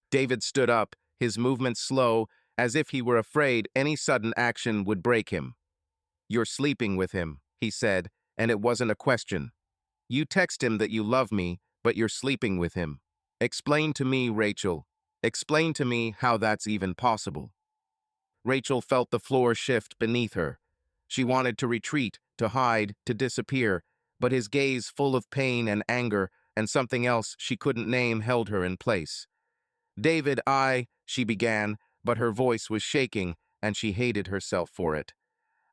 David stood up, his movements slow, as if he were afraid any sudden action would break him. "You're sleeping with him," he said, and it wasn't a question. "You text him that you love me, but you're sleeping with him. Explain to me, Rachel. Explain to me how that's even possible." Rachel felt the floor shift beneath her. She wanted to retreat, to hide, to disappear, but his gaze, full of pain and anger and something else she couldn't name, held her in place. "David, she began, but her voice was shaking, and she hated herself for it.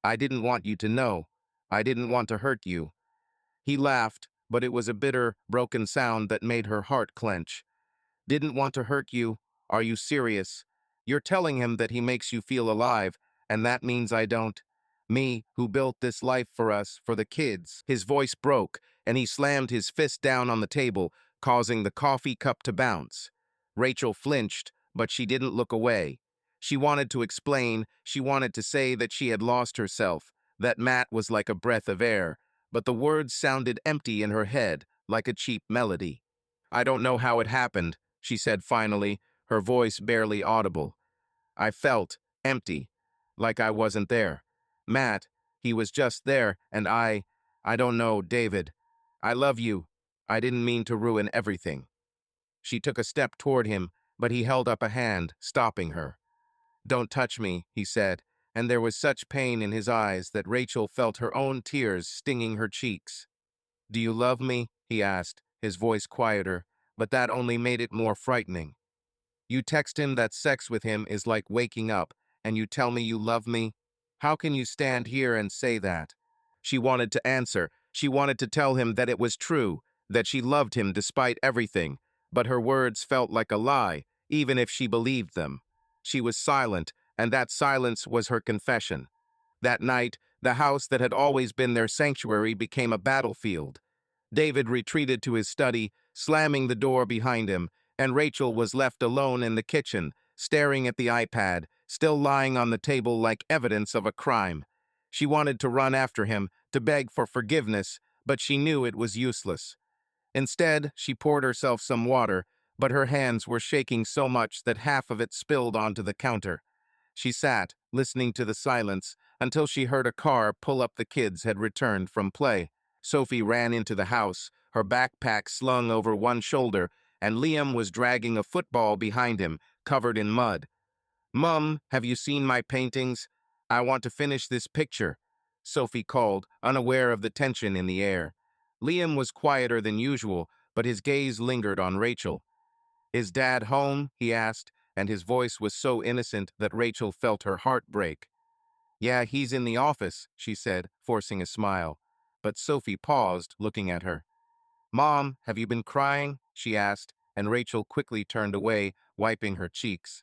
"I didn't want you to know. I didn't want to hurt you." He laughed, but it was a bitter, broken sound that made her heart clench. "Didn't want to hurt you? Are you serious? You're telling him that he makes you feel alive, and that means I don't. Me, who built this life for us, for the kids." His voice broke, and he slammed his fist down on the table, causing the coffee cup to bounce. Rachel flinched, but she didn't look away. She wanted to explain, she wanted to say that she had lost herself, that Matt was like a breath of air, but the words sounded empty in her head, like a cheap melody. "I don't know how it happened," she said finally, her voice barely audible. "I felt empty, like I wasn't there. Matt, he was just there, and I don't know, David. I love you. I didn't mean to ruin everything." She took a step toward him, but he held up a hand, stopping her. "Don't touch me," he said, and there was such pain in his eyes that Rachel felt her own tears stinging her cheeks. "Do you love me?" he asked, his voice quieter, but that only made it more frightening. "You text him that sex with him is like waking up, and you tell me you love me? How can you stand here and say that?" She wanted to answer. She wanted to tell him that it was true, that she loved him despite everything, but her words felt like a lie, even if she believed them. She was silent, and that silence was her confession. That night, the house that had always been their sanctuary became a battlefield. David retreated to his study, slamming the door behind him, and Rachel was left alone in the kitchen, staring at the iPad, still lying on the table like evidence of a crime. She wanted to run after him, to beg for forgiveness, but she knew it was useless. Instead, she poured herself some water, but her hands were shaking so much that half of it spilled onto the counter. She sat, listening to the silence, until she heard a car pull up. The kids had returned from play. Sophie ran into the house, her backpack slung over one shoulder, and Liam was dragging a football behind him, covered in mud. "Mum, have you seen my paintings? I want to finish this picture," Sophie called, unaware of the tension in the air. Liam was quieter than usual, but his gaze lingered on Rachel. "Is Dad home?" he asked, and his voice was so innocent that Rachel felt her heart break. "Yeah, he's in the office," she said, forcing a smile. But Sophie paused, looking at her. "Mom, have you been crying?" she asked, and Rachel quickly turned away, wiping her cheeks.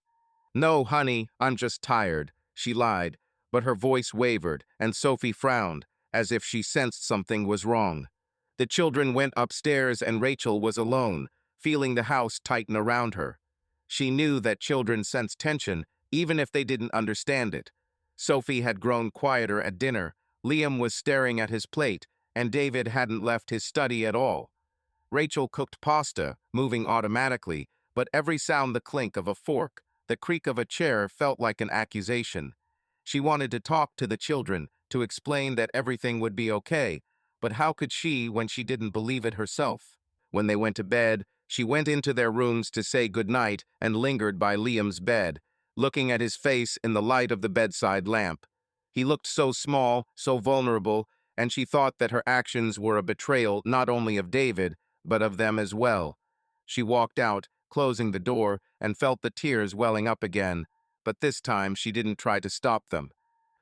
"No, honey, I'm just tired," she lied, but her voice wavered, and Sophie frowned, as if she sensed something was wrong. The children went upstairs and Rachel was alone, feeling the house tighten around her. She knew that children sense tension, even if they didn't understand it. Sophie had grown quieter at dinner, Liam was staring at his plate, and David hadn't left his study at all. Rachel cooked pasta, moving automatically, but every sound, the clink of a fork, the creak of a chair, felt like an accusation. She wanted to talk to the children, to explain that everything would be okay, but how could she when she didn't believe it herself? When they went to bed, she went into their rooms to say goodnight and lingered by Liam's bed, looking at his face in the light of the bedside lamp. He looked so small, so vulnerable, and she thought that her actions were a betrayal not only of David, but of them as well. She walked out, closing the door, and felt the tears welling up again, but this time she didn't try to stop them.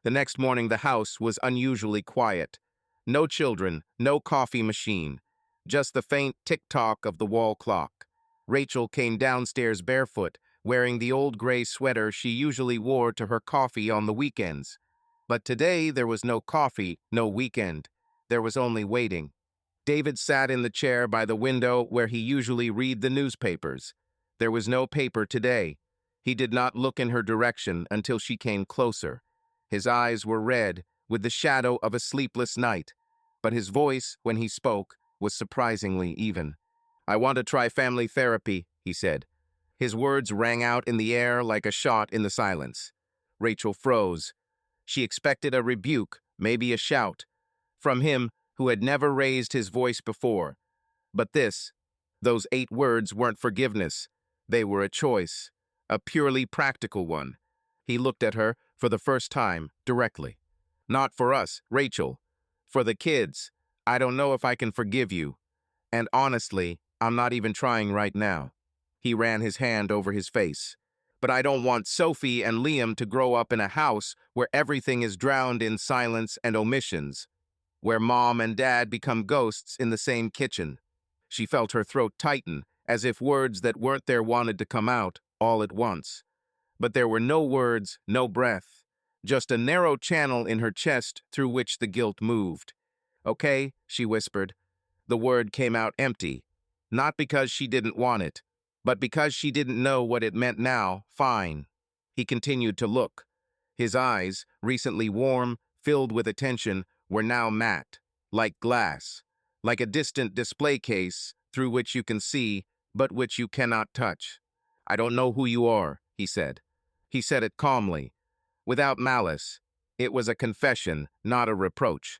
The next morning the house was unusually quiet. No children, no coffee machine, just the faint tick-tock of the wall clock. Rachel came downstairs barefoot, wearing the old gray sweater she usually wore to her coffee on the weekends. But today there was no coffee, no weekend. There was only waiting. David sat in the chair by the window where he usually read the newspapers. There was no paper today. He did not look in her direction until she came closer. His eyes were red, with the shadow of a sleepless night, but his voice, when he spoke, was surprisingly even. "I want to try family therapy," he said. His words rang out in the air like a shot in the silence. Rachel froze. She expected a rebuke, maybe a shout, from him who had never raised his voice before. But those 8 words weren't forgiveness. They were a choice, a purely practical one. He looked at her for the first time, directly. "Not for us, Rachel. For the kids. I don't know if I can forgive you. And honestly, I'm not even trying right now." He ran his hand over his face. "But I don't want Sophie and Liam to grow up in a house where everything is drowned in silence and omissions, where mom and dad become ghosts in the same kitchen." She felt her throat tighten, as if words that weren't there wanted to come out all at once. But there were no words, no breath, just a narrow channel in her chest through which the guilt moved. "Okay," she whispered. The word came out empty, not because she didn't want it, but because she didn't know what it meant now. "Fine." He continued to look. His eyes, recently warm, filled with attention, were now matte, like glass, like a distant display case through which you can see, but which you cannot touch. "I don't know who you are," he said. He said it calmly, without malice. It was a confession, not a reproach.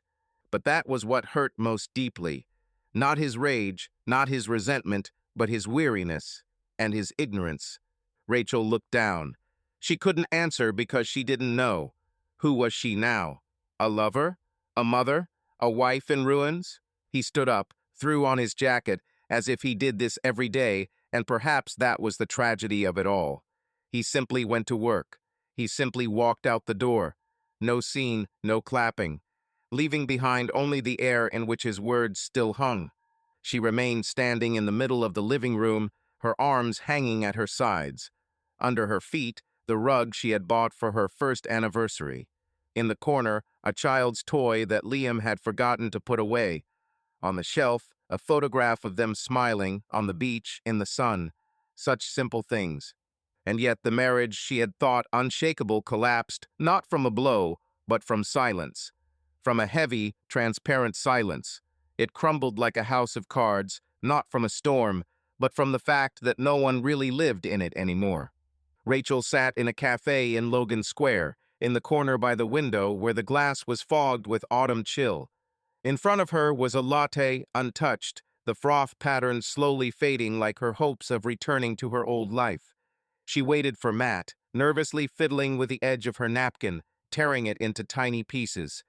But that was what hurt most deeply. Not his rage, not his resentment, but his weariness and his ignorance. Rachel looked down. She couldn't answer because she didn't know. Who was she now? A lover? A mother? A wife in ruins? He stood up, threw on his jacket, as if he did this every day, and perhaps that was the tragedy of it all. He simply went to work. He simply walked out the door. No scene, no clapping, leaving behind only the air in which his words still hung. She remained standing in the middle of the living room, her arms hanging at her sides. Under her feet, the rug she had bought for her first anniversary. In the corner, a child's toy that Liam had forgotten to put away. On the shelf, a photograph of them smiling on the beach in the sun. Such simple things. And yet the marriage she had thought unshakable collapsed, not from a blow, but from silence. From a heavy, transparent silence. It crumbled like a house of cards, not from a storm, but from the fact that no one really lived in it anymore. Rachel sat in a cafe in Logan Square, in the corner by the window where the glass was fogged with autumn chill. In front of her was a latte, untouched, the froth pattern slowly fading like her hopes of returning to her old life. She waited for Matt, nervously fiddling with the edge of her napkin, tearing it into tiny pieces.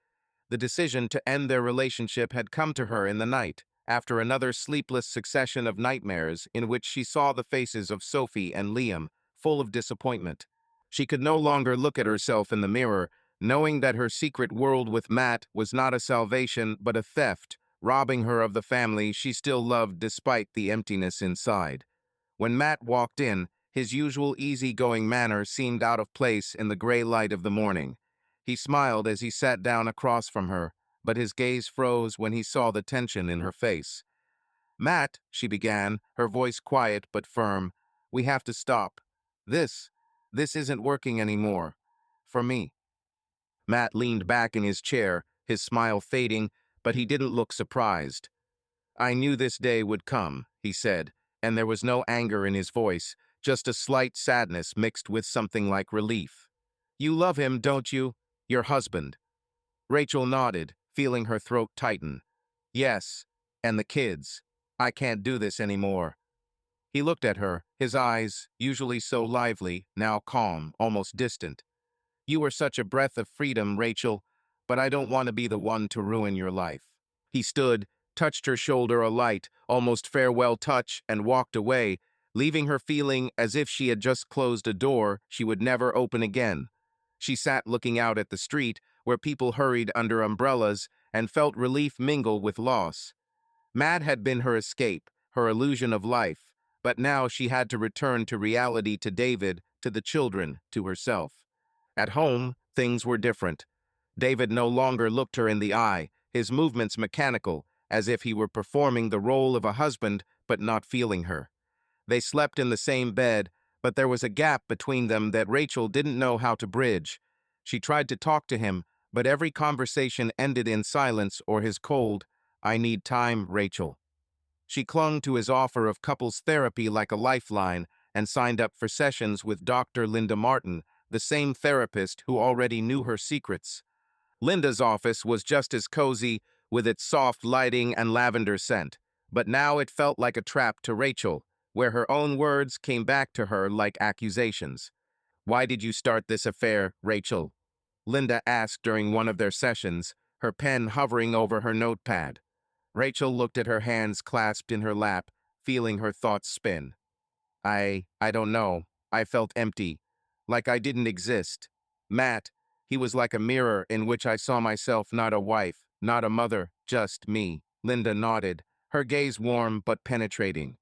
The decision to end their relationship had come to her in the night, after another sleepless succession of nightmares in which she saw the faces of Sophie and Liam, full of disappointment. She could no longer look at herself in the mirror, knowing that her secret world with Matt was not a salvation but a theft, robbing her of the family she still loved despite the emptiness inside. When Matt walked in, his usual easygoing manner seemed out of place in the gray light of the morning. He smiled as he sat down across from her, but his gaze froze when he saw the tension in her face. "Matt," she began, her voice quiet but firm, "we have to stop. This, this isn't working anymore. For me." Matt leaned back in his chair, his smile fading, but he didn't look surprised. "I knew this day would come," he said, and there was no anger in his voice, just a slight sadness mixed with something like relief. "You love him, don't you? Your husband?" Rachel nodded, feeling her throat tighten. "Yes, and the kids. I can't do this anymore." He looked at her, his eyes, usually so lively, now calm, almost distant. "You were such a breath of freedom, Rachel, but I don't want to be the one to ruin your life." He stood, touched her shoulder a light, almost farewell touch, and walked away, leaving her feeling as if she had just closed a door she would never open again. She sat looking out at the street, where people hurried under umbrellas, and felt relief mingle with loss. Matt had been her escape, her illusion of life, but now she had to return to reality, to David, to the children, to herself. At home, things were different. David no longer looked her in the eye, his movements mechanical, as if he were performing the role of a husband but not feeling her. They slept in the same bed, but there was a gap between them that Rachel didn't know how to bridge. She tried to talk to him, but every conversation ended in silence or his cold, "I need time, Rachel." She clung to his offer of couples therapy like a lifeline and signed up for sessions with Dr. Linda Martin, the same therapist who already knew her secrets. Linda's office was just as cozy, with its soft lighting and lavender scent, but now it felt like a trap to Rachel, where her own words came back to her like accusations. "Why did you start this affair, Rachel?" Linda asked during one of their sessions, her pen hovering over her notepad. Rachel looked at her hands clasped in her lap, feeling her thoughts spin. I don't know. I felt empty, like I didn't exist. Matt, he was like a mirror in which I saw myself, not a wife, not a mother, just me." Linda nodded, her gaze warm but penetrating.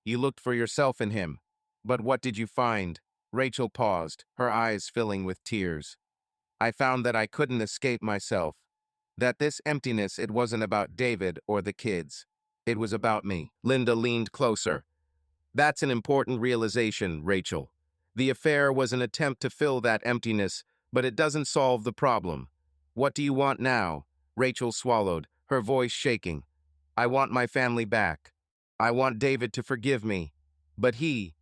"You looked for yourself in him. But what did you find?" Rachel paused, her eyes filling with tears. "I found that I couldn't escape myself. That this emptiness, it wasn't about David or the kids. It was about me." Linda leaned closer. "That's an important realization, Rachel. The affair was an attempt to fill that emptiness, but it doesn't solve the problem. What do you want now?" Rachel swallowed, her voice shaking. "I want my family back. I want David to forgive me. But he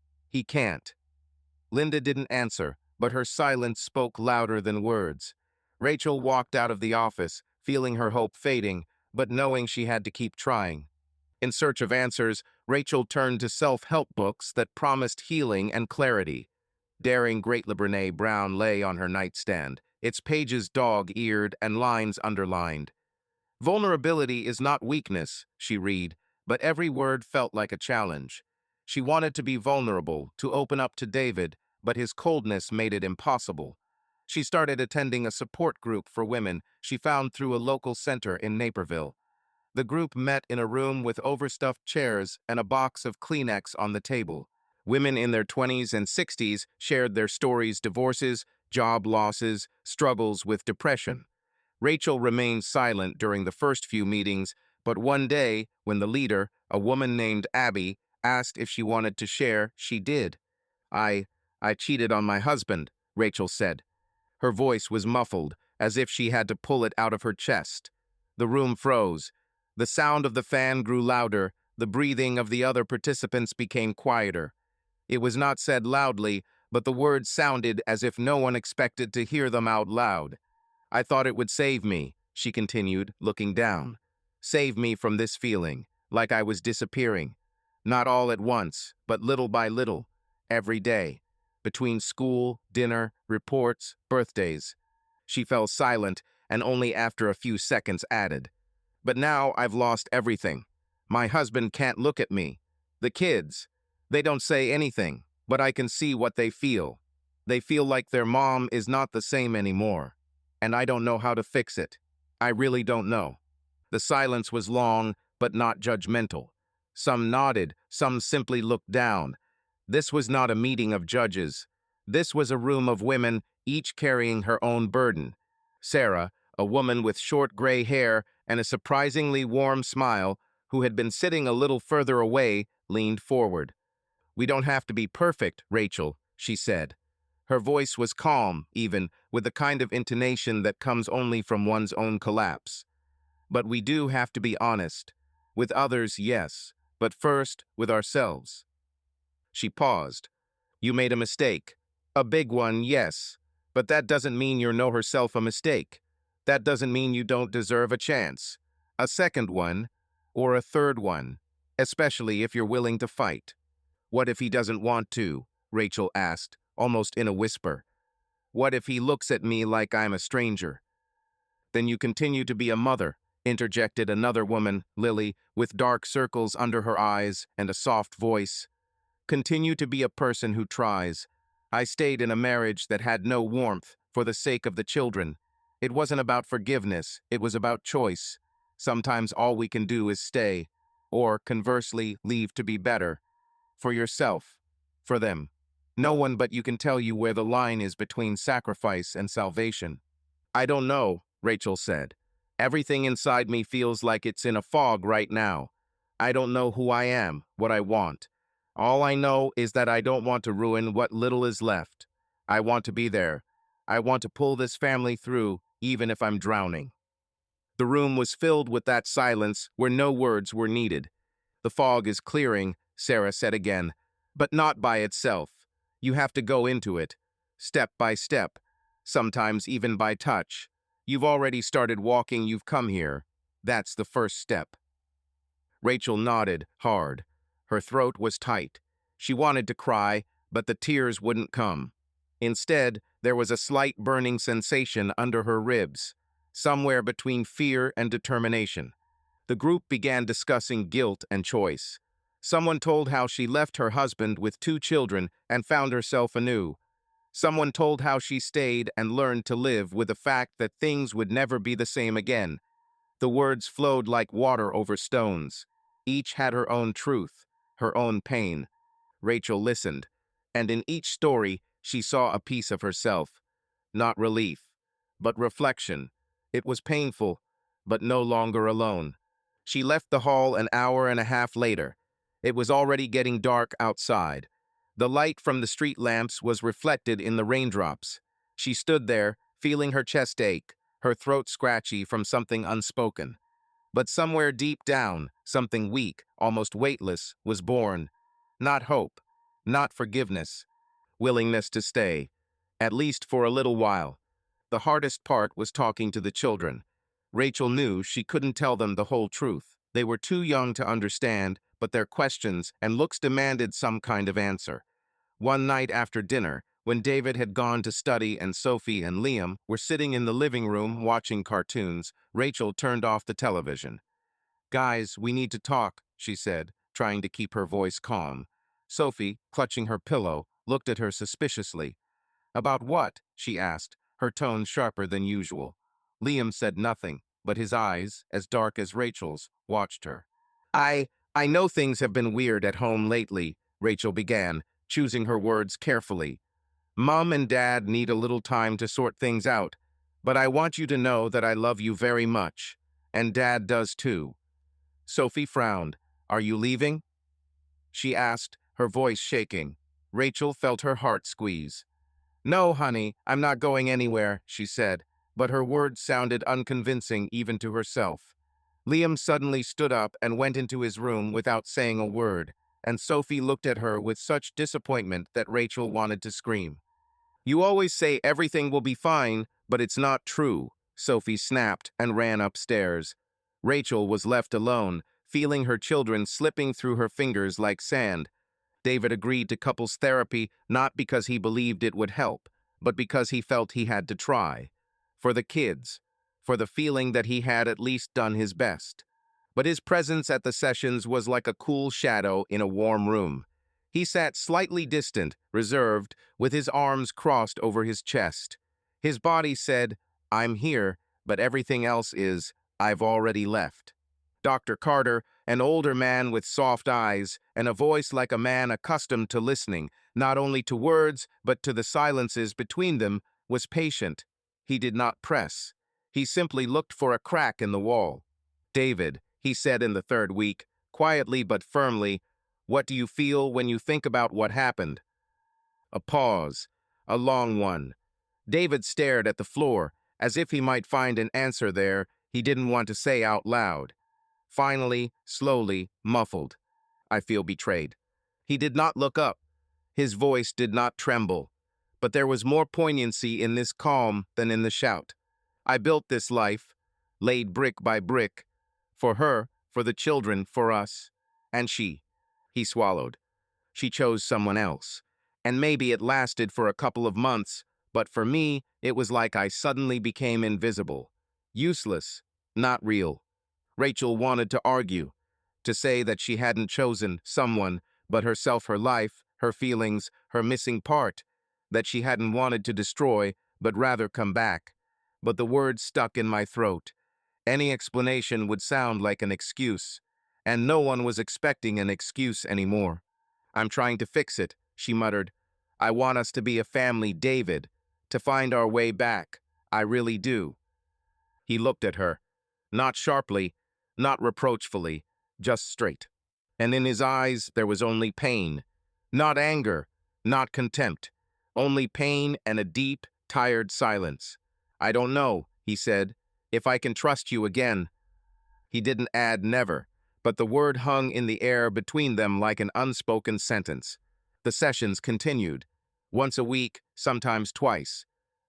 can't." Linda didn't answer, but her silence spoke louder than words. Rachel walked out of the office, feeling her hope fading, but knowing she had to keep trying. In search of answers, Rachel turned to self-help books that promised healing and clarity. Daring Great Brene Brown lay on her nightstand, its pages dog-eared and lines underlined. "Vulnerability is not weakness," she read, but every word felt like a challenge. She wanted to be vulnerable, to open up to David, but his coldness made it impossible. She started attending a support group for women she found through a local center in Naperville. The group met in a room with overstuffed chairs and a box of Kleenex on the table. Women in their 20s and 60s shared their stories: divorces, job losses, struggles with depression. Rachel remained silent during the first few meetings, but one day, when the leader, a woman named Abby, asked if she wanted to share, she did. I, I cheated on my husband," Rachel said. Her voice was muffled, as if she had to pull it out of her chest. The room froze. The sound of the fan grew louder, the breathing of the other participants became quieter. It was not said loudly, but the words sounded as if no one expected to hear them out loud. "I thought it would save me," she continued, looking down. "Save me from this feeling, like I was disappearing. Not all at once, but little by little, every day. Between school, dinner, reports, birthdays." She fell silent, and only after a few seconds added, "But now I've lost everything. My husband can't look at me. The kids, they don't say anything, but I can see what they feel. They feel like their mom is not the same anymore. And I don't know how to fix it. I really don't know." The silence was long, but not judgmental. Some nodded, some simply looked down. This was not a meeting of judges. This was a room of women, each carrying her own burden. Sarah, a woman with short gray hair and a surprisingly warm smile, who had been sitting a little further away, leaned forward. "We don't have to be perfect, Rachel," she said. Her voice was calm, even, with the kind of intonation that comes only from one's own collapse. "But we do have to be honest. With others, yes, but first, with ourselves." She paused. "You made a mistake. A big one, yes. But that doesn't mean you know herself a mistake. That doesn't mean you don't deserve a chance. A second one, or a third one, especially if you're willing to fight." "What if he doesn't want to?" Rachel asked, almost in a whisper. "What if he looks at me like I'm a stranger?" "Then you continue to be a mother," interjected another woman, Lily, with dark circles under her eyes and a soft voice. "Continue to be a person who tries. I stayed in a marriage that had no warmth for the sake of the children. It wasn't about forgiveness, it was about choice. Sometimes all we can do is stay, or, conversely, leave to be better. For yourself. For them. No one but you can tell you where the line is between sacrifice and salvation." "I don't know," Rachel said. "Everything inside me feels like it's in a fog right now. I don't know who I am, what I want. All I know is that I don't want to ruin what little is left. I want to be there. I want to pull this family through, even if I'm drowning." The room was filled with that silence where no words were needed. "The fog is clearing," Sarah said again, "but not by itself. You have to go into it, step by step, sometimes even by touch. You've already started walking, you've come here. That's the first step." Rachel nodded, hard. Her throat was tight. She wanted to cry, but the tears wouldn't come. Instead, there was a slight burning sensation under her ribs, somewhere between fear and determination. The group began discussing guilt and choice. Someone told how she left her husband with 2 children and found herself anew. Someone told how she stayed and learned to live with the fact that things would never be the same again. The words flowed like water over stones. Each had her own truth, her own pain. Rachel listened, and in each story she saw a piece of herself. Not relief, but reflection. It was painful, but no longer alone. She left the hall an hour and a half later. It was already getting dark outside. The light from the street lamps was reflected in the raindrops. She stood there, feeling her chest ache, her throat scratchy from something unspoken. But somewhere deep down, something weak, almost weightless, was born. Not hope, not forgiveness, willingness to stay, at least for a little while. The hardest part was talking to the children. Rachel knew she couldn't tell them the whole truth. They were too young to understand, but their questions and looks demanded some kind of answer. One night after dinner, when David had gone to study and Sophie and Liam were sitting in the living room watching cartoons, Rachel turned off the television. "Guys, we need to talk," she said, trying to keep her voice calm. Sophie, clutching her pillow, looked at her suspiciously. "About what?" she asked, her tone sharper than usual. Liam said nothing, but his eyes, as dark as Rachel's, watched her. I know things have been weird at home lately," Rachel began, choosing her words carefully. "Mom and Dad need a little time to sort things out, but I want you to know that I love you very much, and Dad does too." Sophie frowned. "Are you leaving?" she asked, her voice shaking. Rachel felt her heart squeeze. "No, honey, I'm not going anywhere," she said, but her words sounded unconvincing even to herself. Liam suddenly stood up and went into his room without saying a word, and Sophie looked at her with such disappointment that Rachel wanted to scream. "You always say everything will be fine, but it's not true," Sophie snapped and ran upstairs. Rachel was left alone, feeling her children slipping through her fingers like sand. David agreed to couples therapy not because he believed it would help, but because he felt he had to try. For the kids, for the feeling that he had at least done his best. But his presence at the sessions was like a cool shadow in a warm room. He sat slightly distant, reserved, with his arms crossed over his chest. His body said, "I'm here, but everything else is, I've already left." Dr. Carter, an older man with soft eyes and a voice like a man accustomed to listening, not only to words but to the silences between them, was patient. He did not press. He simply looked for a crack in the wall. David, he said in the third week, quietly but firmly, what do you feel when you think about what happened? A pause, a long one. David stared at the floor, as if he might find an answer there he didn't want to say out loud. Finally, slowly, muffled, I feel betrayed. He did not look up. His voice did not tremble. But there was more poignancy in this calm than in the shout. I built this life, laid brick by brick, for her, for the children, for us. And she. He swallowed. She chose someone else. And maybe it lasted for a couple of months, but for me, it was like I suddenly became invisible. Useless, not real. Rachel wanted to argue, to say that she hadn't chosen someone, but herself, her life, her feelings, her missing part, that she hadn't wanted to destroy, but rather come back. But the words stuck in my throat. Any explanation would sound like an excuse, and no one was expecting an excuse anymore. I'm trying to fix it, she muttered. I want us to be a family, David, to find our way back. I really do. He looked at her, not sharply, not reproachfully, just straight. And in his eyes there was only pain, not anger, not contempt, only pain and a deep, tired silence. I don't know, he said, if I can trust you again. He didn't add never, but the word hung in the air between them like an unspoken sentence. The sessions continued. Once a week, sometimes twice.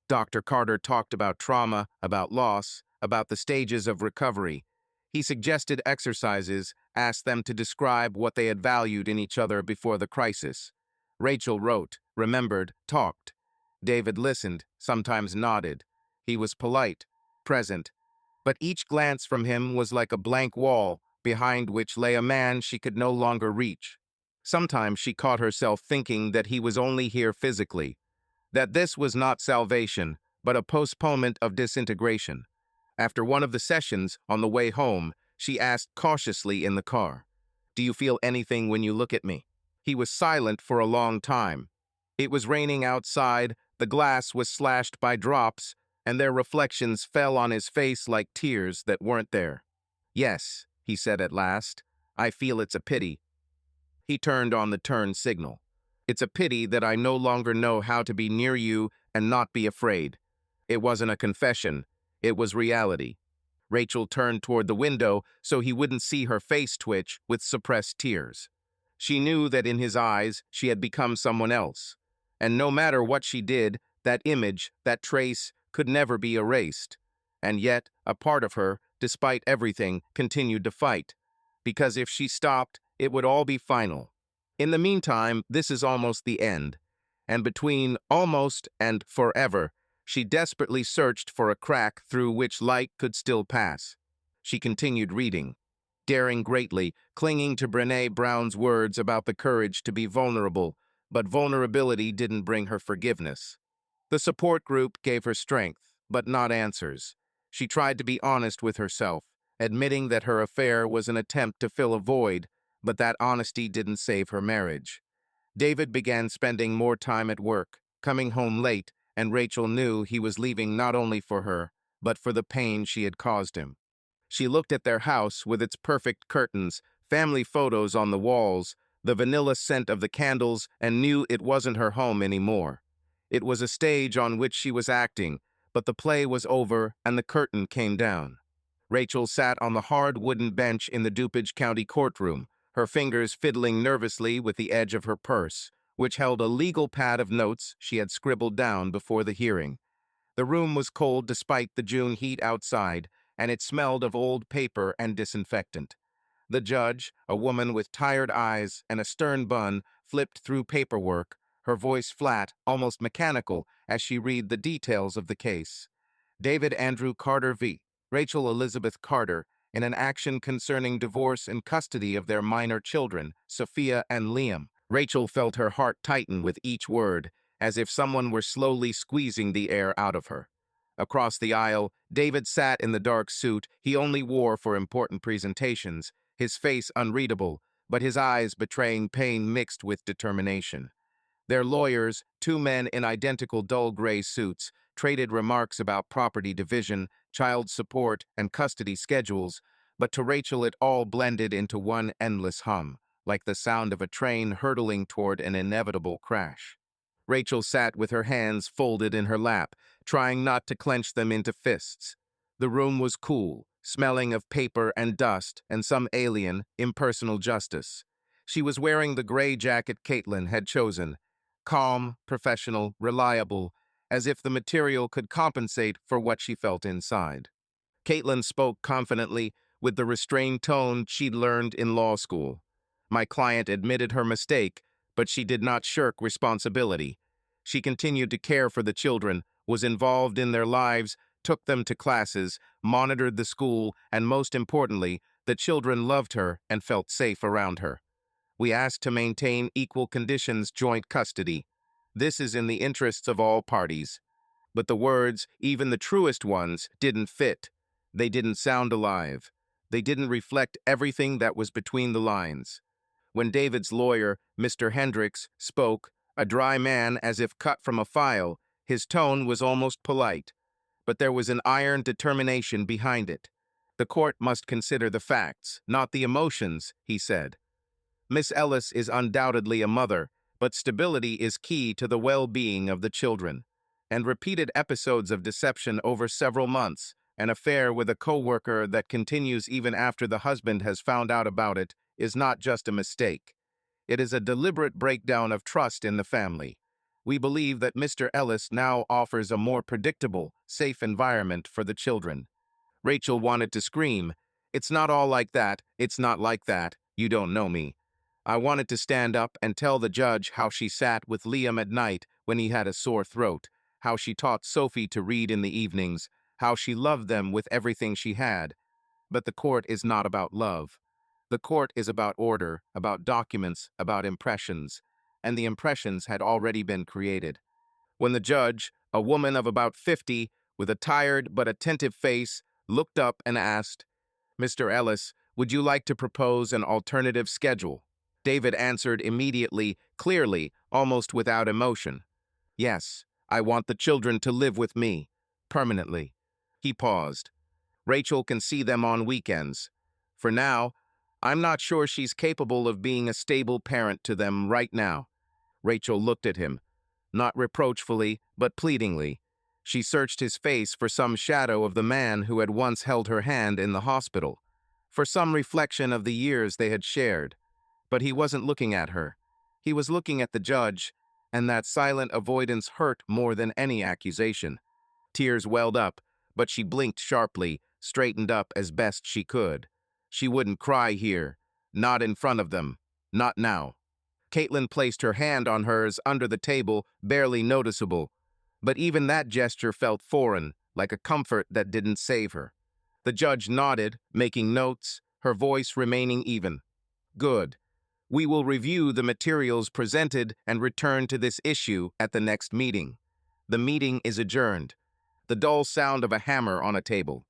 Dr. Carter talked about trauma, about loss, about the stages of recovery. He suggested exercises, asked them to describe what they had valued in each other before the crisis. Rachel wrote, remembered, talked. David listened, sometimes nodded. He was polite, present, but each glance from him was like a blank wall behind which lay a man she could no longer reach. Sometimes she caught herself thinking that he was only here physically, that this was not salvation, but a postponement of disintegration. After one of the sessions, on the way home, she asked cautiously in the car, do you feel anything when you look at me? He was silent for a long time. It was raining outside, the glass was slashed by drops, and their reflections fell on his face like tears that weren't there. Yes, he said at last, I feel it's a pity. He turned on the turn signal. It's a pity that I no longer know how to be near you and not be afraid. It wasn't a confession. It was reality. Rachel turned toward the window so he wouldn't see her face twitch with suppressed tears. She knew that in his eyes she had become someone else. And no matter what she did, that image, that trace, could never be erased. And yet, a part of her, despite everything, continued to fight. Because if she stopped, it would all be final. In the meantime, this is almost the end. And between almost and forever, she desperately searched for a crack through which light could still pass. She continued reading, daring greatly, clinging to Brené Brown's words about the courage to be vulnerable, but vulnerability didn't bring her forgiveness. The support group gave her strength, but not answers. She tried to be honest with herself, admitting that her affair was an attempt to fill a void, but that honesty didn't save her marriage. David began spending more time at work, coming home late, and Rachel knew he was leaving not only for her, but for the pain she had caused him. She looked at their house with its perfect curtains, family photos on the walls, the vanilla scent of the candles, and knew it wasn't her home anymore. It was a stage on which she was acting, but the play was over and the curtain came down. Rachel sat on the hard wooden bench in the DuPage County courtroom, her fingers fiddling nervously with the edge of her purse, which held a legal pad of notes she had scribbled down before the hearing. The room was cold despite the June heat outside, and it smelled of old paper and disinfectant. The judge, a woman with tired eyes and a stern bun, flipped through paperwork, her voice flat, almost mechanical, as she read the details of the case. David Andrew Carter v. Rachel Elizabeth Carter, in an action concerning divorce and custody of their minor children, Sophia and Liam. Rachel felt her heart tighten with each word, as if someone were slowly squeezing the air out of her. Across the aisle, David sat in the dark suit he only wore for important presentations, his face unreadable, but his eyes betraying pain mixed with determination. Their lawyers, two men in identical dull gray suits, traded remarks about property division, child support, and custody schedules, but to Rachel it all blended into one endless hum, like the sound of a train hurtling toward an inevitable crash. Rachel sat with her hands folded in her lap, trying not to clench them into fists. The room was cool, smelling of paper and dust and some alien, impersonal justice. She was wearing the gray jacket Caitlin had chosen, calm, professional, reliable, as if the material could compensate for what she felt inside. Caitlin spoke confidently, with the restrained tone she'd learned in law school. My client admitted her mistake, but she did not shirk responsibility. She continued to care for the children, was involved in their lives, took them to classes, monitored the school, and most importantly, the children loved her and felt safe around her. We asked to maintain equal conditions joint custody. This is in the interests of all parties. But the words, even the truest ones, didn't fit. They didn't sound alive. They didn't reflect everything that was between the lines. When David's lawyer, Mr. Hendricks, spoke, a dry man as if cut from a file, his tone was almost polite. But there was an iron determination behind it. The court must consider the facts, not the emotions, he said. Miss Ellis is undoubtedly a mother, but stability is key to the well-being of the children. And repeated episodes of deception over several months, an affair with a co-worker that continues even after the husband has found out about it, is not just a mistake. It is a deliberate breakdown of trust in the family. We believe that Mr. Ellis now offers a more predictable, safe environment for the children. Rachel wanted to scream, "It's not all like that, it's not like that, you don't know me." I wanted to stand up and tell the judge how she sat with Liam at night when he had a sore throat, how she taught Sophie to read in the evenings, how she loved them with everything she had. But the court is not about love. The court is about order, about documents, about impressions, and the impressions had already been created. When the judge, a woman of about 50, with a tired but attentive face, looked up and asked, "Mr. Ellis, would you like to propose an alternative schedule?" David answered immediately, clearly, almost without emotion. "Yes, I want the children to live with me, permanently." He paused. "Rachel can see them on weekends. For now, I'm not sure she's capable of being a stable parent to them right now." Rachel looked at him, not reproachfully, but pleadingly. She searched his face for some shadow of the man who had once held her hand in the hospital, for some reflection of the years they had shared. But he wasn't looking at her. He was looking at the judge, and that silent avoidance hurt more than any accusation. Tears welled up, but she blinked sharply, straightened up as best she could. She wouldn't cry here. Not in front of them. Not now. Caitlin placed her hand on hers under the table, barely noticeable. But even that gesture felt foreign, like a comfort that didn't save her. The judge nodded, making notes, her voice remaining even. "Good. We will review the materials presented and return to this issue at the next meeting." The meeting is adjourned. The dull sound of a hammer on a table.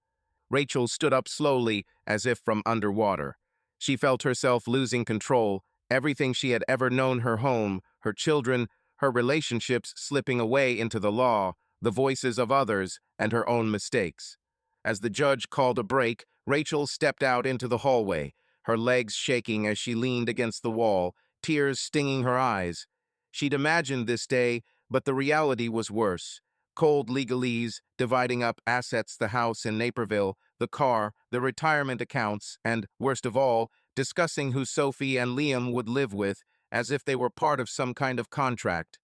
Rachel stood up slowly, as if from underwater. She felt herself losing control, everything she had ever known, her home, her children, her relationships slipping away into the law, the voices of others, and her own mistakes. As the judge called a break, Rachel stepped out into the hallway, her legs shaking as she leaned against the wall, tears stinging her eyes. She'd imagined this day, but the reality was worse. Cold legalese, dividing up assets, the house in Naperville, the car, the retirement accounts, and, worst of all, discussing who Sophie and Liam would live with, as if they were part of some kind of contract.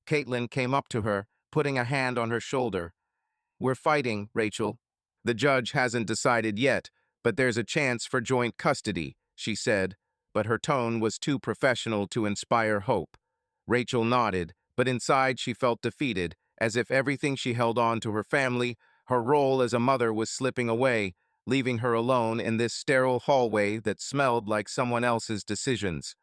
Caitlin came up to her, putting a hand on her shoulder. "We're fighting, Rachel. The judge hasn't decided yet, but there's a chance for joint custody," she said, but her tone was too professional to inspire hope. Rachel nodded, but inside she felt defeated, as if everything she held on to, her family, her role as a mother, was slipping away, leaving her alone in this sterile hallway that smelled like someone else's decisions.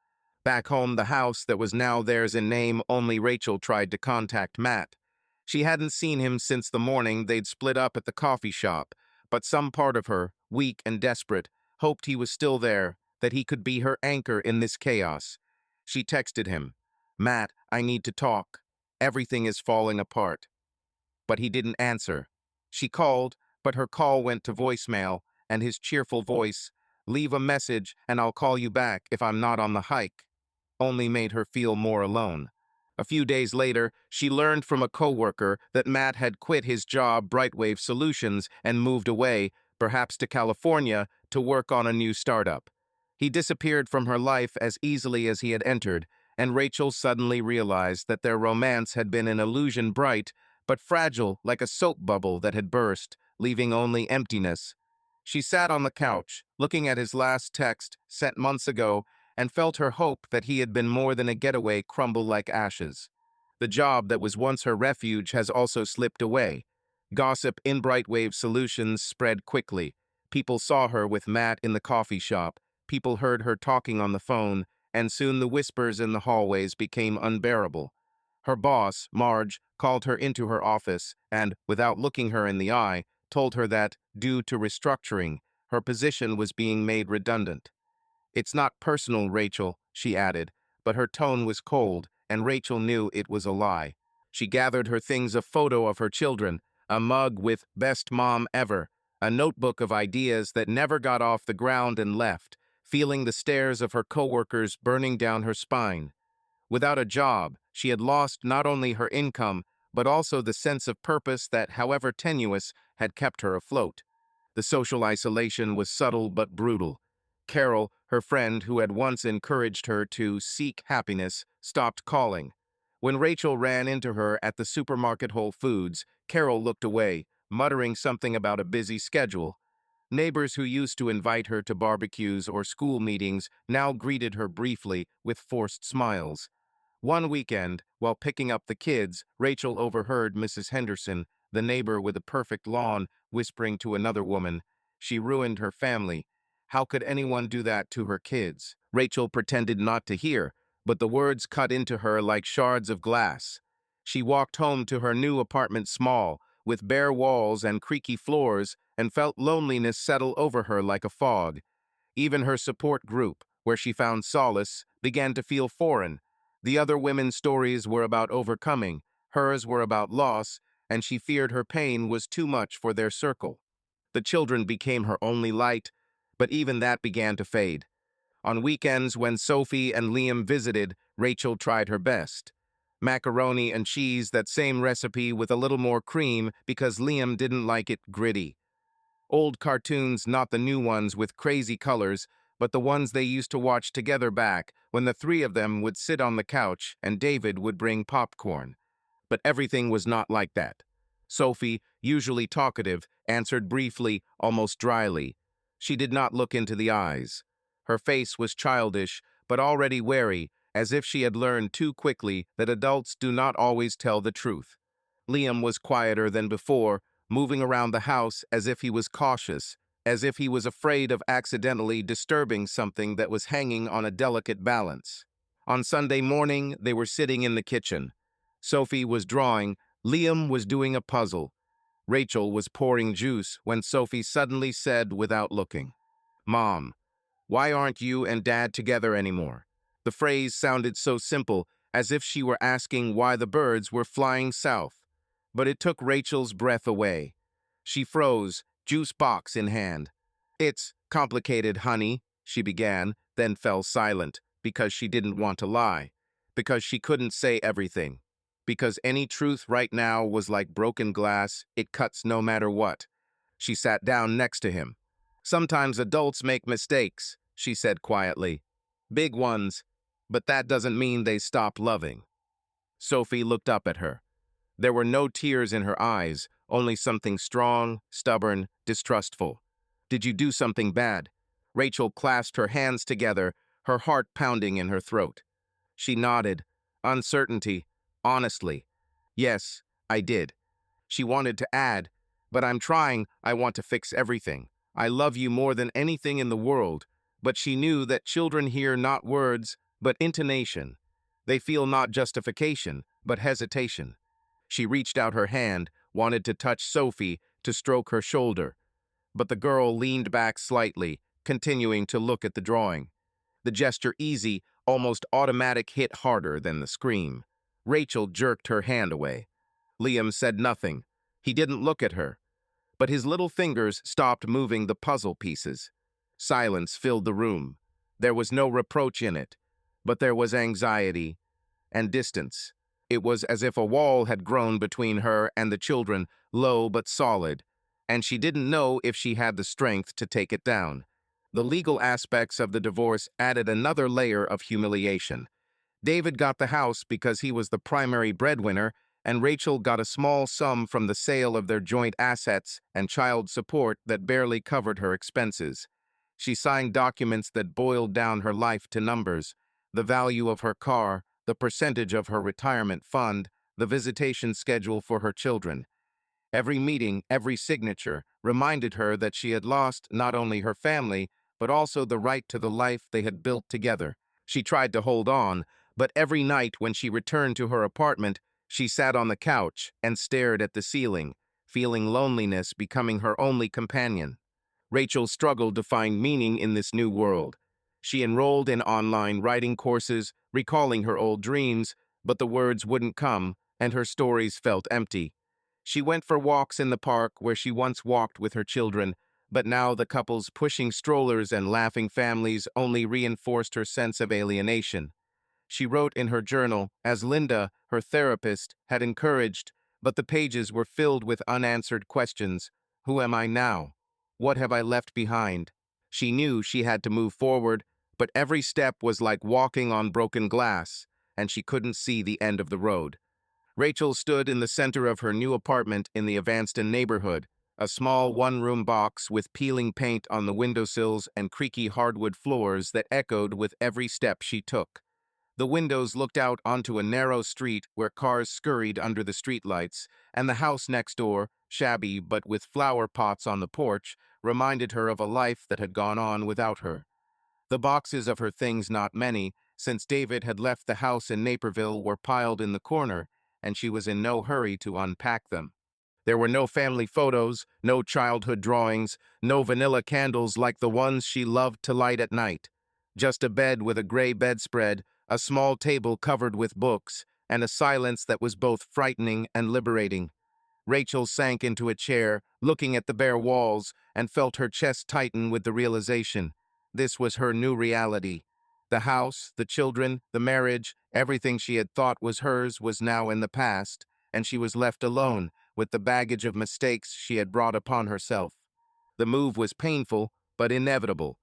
Back home, the house that was now theirs in name, only Rachel tried to contact Matt. She hadn't seen him since the morning they'd split up at the coffee shop, but some part of her, weak and desperate, hoped he was still there, that he could be her anchor in this chaos. She texted him, "Matt, I need to talk. Everything is falling apart." but he didn't answer. She called, but her call went to voicemail, and his cheerful voice, "Leave a message and I'll call you back if I'm not on the hike," only made her feel more alone. A few days later, she learned from a coworker that Matt had quit his job, Brightwave Solutions, and moved away, perhaps to California, to work on a new startup. He disappeared from her life as easily as he had entered, and Rachel suddenly realized that their romance had been an illusion, bright but fragile like a soap bubble that had burst, leaving only emptiness. She sat on the couch, looking at his last text, sent months ago, and felt her hope that he had been more than a getaway crumble like ashes. The job that was once her refuge has also slipped away. Gossip in Brightwave Solutions spread quickly. People saw her with Matt in the coffee shop. People heard her talking on the phone, and soon the whispers in the hallways became unbearable. Her boss, Marge, called her into her office and, without looking her in the eye, told her that, due to restructuring, her position was being made redundant. "It's not personal, Rachel," she added, but her tone was cold, and Rachel knew it was a lie. She gathered her things, a photo of her children, a mug with "Best Mom Ever," a notebook of ideas that never got off the ground, and left, feeling the stares of her coworkers burning down her spine. Without a job, she had lost not only her income, but also the sense of purpose that, however tenuous, had kept her afloat. The social isolation was subtle but brutal. Carol, her friend who had once encouraged her to seek happiness, stopped calling. When Rachel ran into her at the supermarket Whole Foods, Carol looked away, muttering something about a busy schedule. Neighbors who used to invite her to barbecues or school meetings now greeted her briefly with forced smiles. One weekend, while picking up the kids, Rachel overheard Mrs. Henderson, the neighbor with a perfect lawn, whispering to another woman, "She ruined her family. How could anyone do that to her kids?" Rachel pretended not to hear, but the words cut into her like shards of glass. She walked home to her new apartment, small, with bare walls and creaky floors, and felt loneliness settle over her like a fog. Even her support group, where she found solace, began to feel foreign. The other women's stories were about overcoming, hers were about loss, and she feared her pain was too much for their circle. The children became her only light, but even that began to fade. On weekends, when Sophie and Liam visited, Rachel tried her best. Macaroni and cheese, that same recipe with a little more cream because Liam didn't like it gritty. Old cartoons, not the new ones with crazy colors, but the ones they used to watch together back when the three of them would sit on the couch and David would bring popcorn. But everything was not like that. Sophie, usually talkative, answered briefly, almost dryly. She did not look into the eyes. Her face was childish, but already wary, as if she had learned too quickly that adults do not always tell the truth. Liam was quieter than before, moving around the house as if he was cautious, as if he was afraid of accidentally disturbing something that was hanging on a delicate balance. On Sunday morning, they were sitting in the kitchen. Sophie was drawing, Liam was doing a puzzle. Rachel was pouring juice when Sophie suddenly said without looking, "Mom, why aren't you and Dad together anymore?" The phrase sounded so simple, as if she were asking why the birds were flying south. But it took Rachel's breath away. She froze, juice box in hand. "It's complicated, honey," she began, then fell silent, because she didn't want to lie, because she couldn't say everything, because any truth right now was like broken glass, it cuts no matter what. She sat down next to him. "Sometimes adults make mistakes," she said quietly. "Big ones, but that doesn't mean they stop loving." Sophie looked up at her. There were no tears in her eyes, only something strong, stubborn, distrustful. "Did you do something bad?" Rachel clasped her hands together, her heart pounding in her throat. She nodded, uncertainty, honestly. "Yes, I did." She wanted to add, "But I'm trying, I want to fix everything. I love you more than anything in the world." But she knew that children hear not words, but intonation. They feel not justification, but hesitation. She reached out her hand, wanted to touch Sophie, to stroke her shoulder. But the girl leaned back slightly, continuing to look at the drawing. The gesture, easy, almost automatic, hit harder than the scream. Rachel jerked her hand away. Liam said nothing. He didn't look at her, but his little fingers stopped moving the puzzle pieces. Silence filled the room. There was no reproach in it, but there was anxiety and distance. It was as if a wall had grown between her and the children, low but solid, and she didn't know if she had the strength to take it down. The legal aspects of the divorce added another layer of humiliation. David got the house because he was the primary breadwinner, and Rachel got a small sum from the sale of their joint assets and child support that barely covered her expenses. She signed documents that boiled down her life to numbers: the value of her car, the percentage of her retirement fund, the visitation schedule for her children. Every meeting, every signature, reminded her that she had lost not only her family, but also the right to the life they had built together. She tried to hold on, but every night when she returned to her apartment, she sat on the couch and stared at the ceiling, feeling loneliness becoming her only companion. Rachel struggled to find meaning in this new world. She enrolled in online writing courses, recalling her old dreams, but the words wouldn't come, and her stories felt empty. She went for walks in the park where she once walked with her children, but now the couples pushing strollers and laughing families only reinforced her sense of alienation. She wrote in her journal, as Linda, her therapist, had encouraged, but the pages were filled with unanswered questions. Who am I now? What have I left behind? She knew she had to move forward, but every step was like walking on broken glass, and she couldn't see the end of the road. Rachel stood in the center of her new apartment in the Evanston neighborhood, a small one-room box with peeling paint on the windowsills and creaky hardwood floors that echoed with every step she took. The windows looked out onto a narrow street where cars scurried under the streetlights, and the house next door, shabby but with flower pots on the porch, reminded her of a life that had gone on without her. The boxes of her things, not many, since David had left the house in Naperville, were piled in the corner, and she was in no hurry to unpack them. There were no family photos, no childhood drawings, no vanilla candles like the ones she loved to light at night. Just a bed with a gray bedspread, a small table covered with books, and a silence that was both frightening and liberating. Rachel sank into a chair, looking at the bare walls, and felt her chest tighten with the realization. This was her new reality. The house, the children, the marriage, everything she had thought was hers was now in the past, and she was left alone with the baggage of mistakes she had brought upon herself. The move was painful, but inevitable.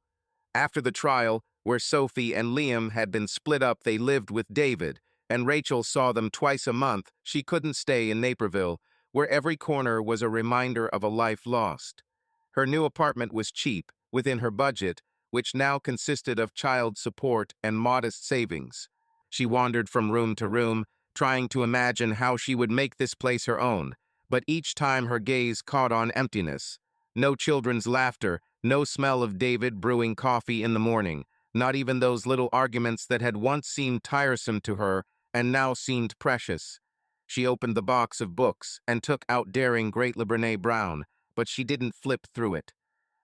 After the trial, where Sophie and Liam had been split up, they lived with David, and Rachel saw them twice a month. She couldn't stay in Naperville, where every corner was a reminder of a life lost. Her new apartment was cheap, within her budget, which now consisted of child support and modest savings. She wandered from room to room, trying to imagine how she would make this place her own, but each time her gaze caught on emptiness. No children's laughter, no smell of David brewing coffee in the morning, not even those little arguments that had once seemed tiresome to her and now seemed precious. She opened the box of books and took out Daring Great Brene Brown, but she didn't flip through it.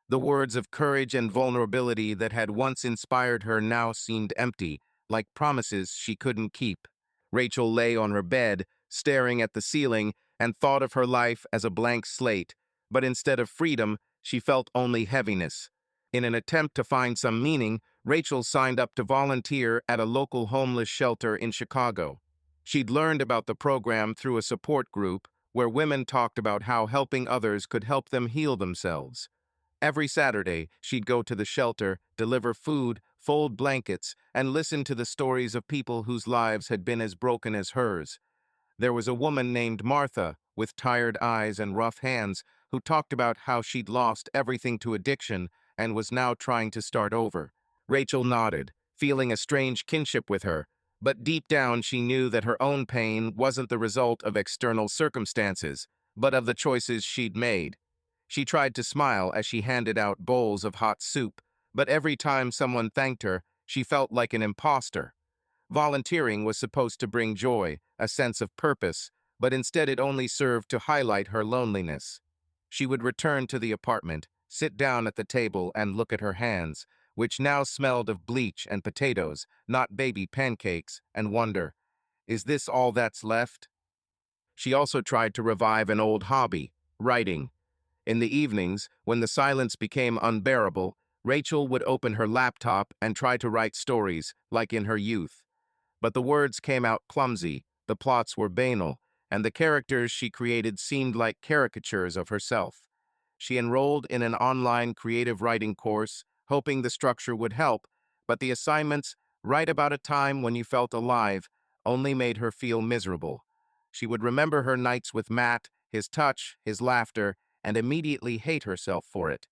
The words of courage and vulnerability that had once inspired her now seemed empty, like promises she couldn't keep. Rachel lay on her bed, staring at the ceiling, and thought of her life as a blank slate, but instead of freedom, she felt only heaviness. In an attempt to find some meaning, Rachel signed up to volunteer at a local homeless shelter in Chicago. She'd learned about the program through a support group where women talked about how helping others could help them heal themselves. Every Saturday, she'd go to the shelter, deliver food, fold blankets, and listen to the stories of people whose lives had been as broken as hers. There was a woman named Martha, with tired eyes and rough hands, who talked about how she'd lost everything to addiction and was now trying to start over. Rachel nodded, feeling a strange kinship with her, but deep down she knew that her own pain wasn't the result of external circumstances, but of the choices she'd made. She tried to smile as she handed out bowls of hot soup, but every time someone thanked her, she felt like an imposter. Volunteering was supposed to bring joy, a sense of purpose, but instead it only served to highlight her loneliness. She would return to the apartment, sit down at the table and look at her hands, which now smelled of bleach and potatoes, not baby pancakes, and wonder, is this all that's left? She also tried to revive an old hobby, writing. In the evenings, when the silence became unbearable, Rachel would open her laptop and try to write stories, like in her youth. But the words came out clumsy, the plots were banal, and the characters she created seemed like caricatures of herself. She enrolled in an online creative writing course, hoping the structure would help, but the assignments, write about a time when you felt alive, only made her feel miserable. She would remember her nights with Matt, his touch, his laughter, and immediately hate herself for it.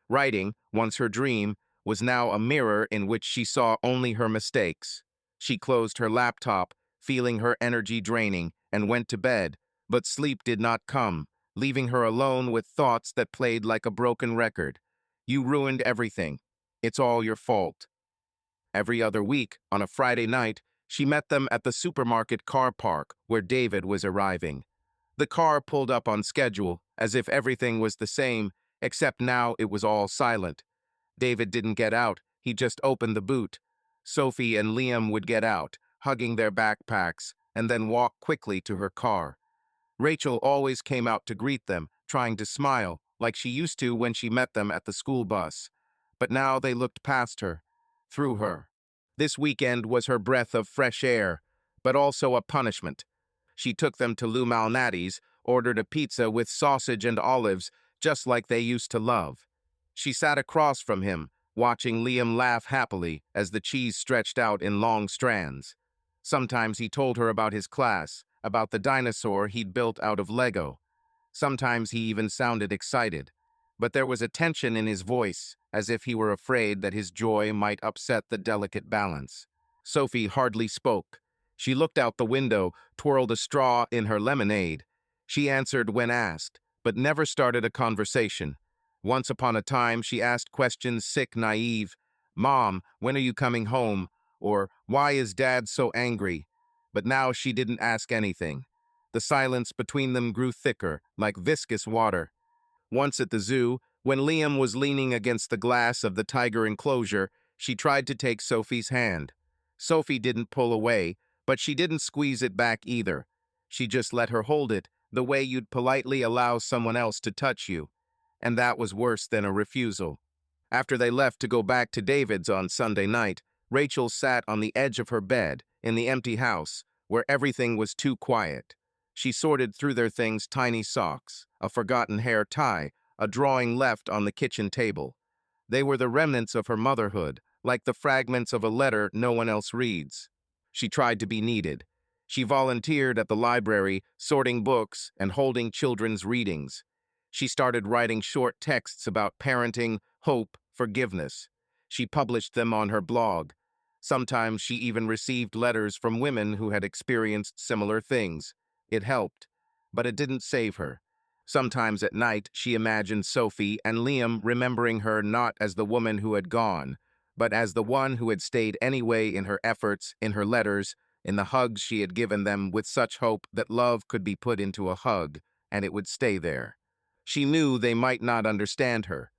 Writing, once her dream, was now a mirror in which she saw only her mistakes. She closed her laptop, feeling her energy draining, and went to bed, but sleep did not come, leaving her alone with thoughts that played like a broken record. You ruined everything. It's all your fault. Every other week, on a Friday night, she met them at the supermarket car park where David was arriving. The car pulled up on schedule, as if everything was the same, except now it was all silent. David didn't get out, he just opened the boot. Sophie and Liam would get out, hugging their backpacks, and then walk quickly to her car. Rachel always came out to greet them, trying to smile, like she used to when she met them at the school bus. But now they looked past her, through her. This weekend was her breath of fresh air, but also a punishment. She took them to Lou Malnati's, ordered a pizza with sausage and olives, just like they used to love. She sat across from him, watching Liam laugh happily as the cheese stretched out in long strands. Sometimes he told her about his class, about the dinosaur he'd built out of Lego. Sometimes he even sounded excited. But there was a tension in his voice, as if he were afraid that his joy might upset the delicate balance. Sophie hardly spoke. She looked out the window, twirled a straw in her lemonade. She answered when asked, but never started a conversation. Once upon a time, she asked questions sick, naive. "Mom, when are you coming home?" Or, "Why is Dad so angry?" But now she didn't ask anything. The silence between them grew thicker, like viscous water. Once at the zoo, when Liam was leaning against the glass of the tiger enclosure, she tried to take Sophie's hand. Sophie didn't pull away, but she didn't squeeze it back either. She just let her hold it, the way you'd politely allow someone else to touch you. And that was worse than a refusal. After they left to go back to David's on Sunday night, Rachel sat on the edge of her bed in the empty house, where everything was too quiet. She sorted through their things: tiny socks, a forgotten hair tie, a drawing left on the kitchen table. They were the remnants of her motherhood, like the fragments of a letter no one else reads. She tried to be needed. She volunteered at the library, sorting books and holding children's readings. She started writing short texts about parenting, hope, forgiveness. She published them on her blog. Sometimes she even received letters from women who had experienced similar things. It helped, but it didn't save her. Sometimes at night, she imagined Sophie and Liam remembering her not as the woman who had gone, but as the one who had stayed anyway, in her efforts, in her letters, in the hugs she had given them, with such hope that love could be put into a hug, and it would stay there. She knew they might not understand her,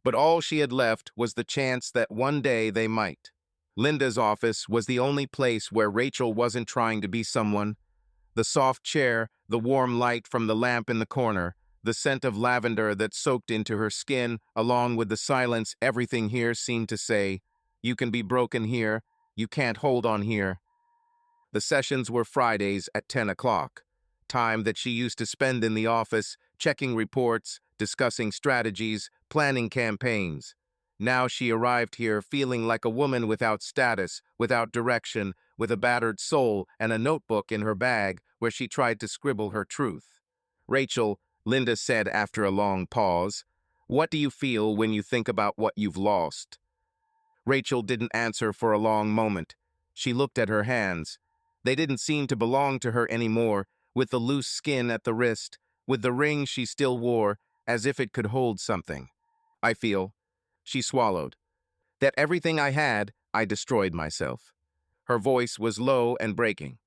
but all she had left was the chance that one day they might. Linda's office was the only place where Rachel wasn't trying to be someone. The soft chair, the warm light from the lamp in the corner, the scent of lavender that soaked into her skin, along with the silence, everything here seemed to say, "You can be broken here, you can't hold on here." The sessions were Fridays at 10 o'clock, time that she used to spend in the office, checking reports, discussing strategies, planning campaigns. Now she arrived here feeling like a woman without status, without direction, with a battered soul and a notebook in her bag where she tried to scribble her truth. "Rachel," Linda said after a long pause, "what do you feel when you think about what you've lost?" Rachel didn't answer for a long moment. She looked at her hands. They didn't seem to belong to her anymore, with the loose skin at the wrist, with the ring she still wore, as if it could hold something. "I feel," she swallowed, "that everything I had, I destroyed myself." Her voice was low and breaking.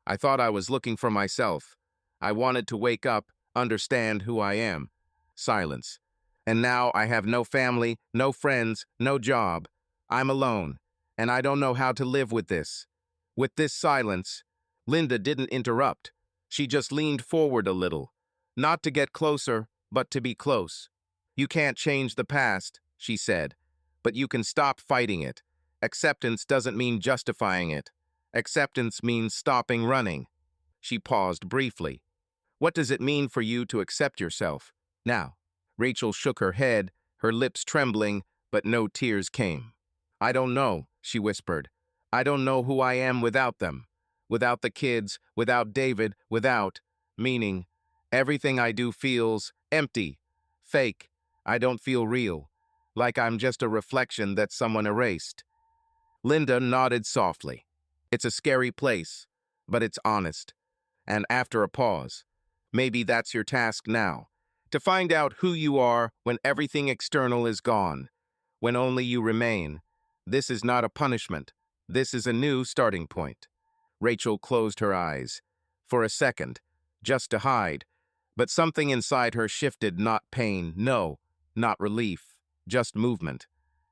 "I thought I was looking for myself. I wanted to wake up, understand who I am." Silence. "And now I have no family, no friends, no job. I'm alone, and I don't know how to live with this." With this silence, Linda didn't interrupt. She just leaned forward a little, not to get closer, but to be close. You can't change the past, she said, but you can stop fighting it. Acceptance doesn't mean justifying it. Acceptance means stopping running. She paused briefly. What does it mean for you to accept yourself now? Rachel shook her head, her lips trembling, but no tears came. I don't know, she whispered. I don't know who I am without them. Without the kids, without David, without, meaning, everything I do feels empty, fake. I don't feel real, like I'm just a reflection that someone erased. Linda nodded softly. It's a scary place, but it's honest. And after a pause, maybe that's your task now, to find out who you are when everything external is gone, when only you remain. This is not a punishment. This is a new starting point. Rachel closed her eyes. For a second, just to hide, but something inside her shifted, not pain, no, not relief, just movement.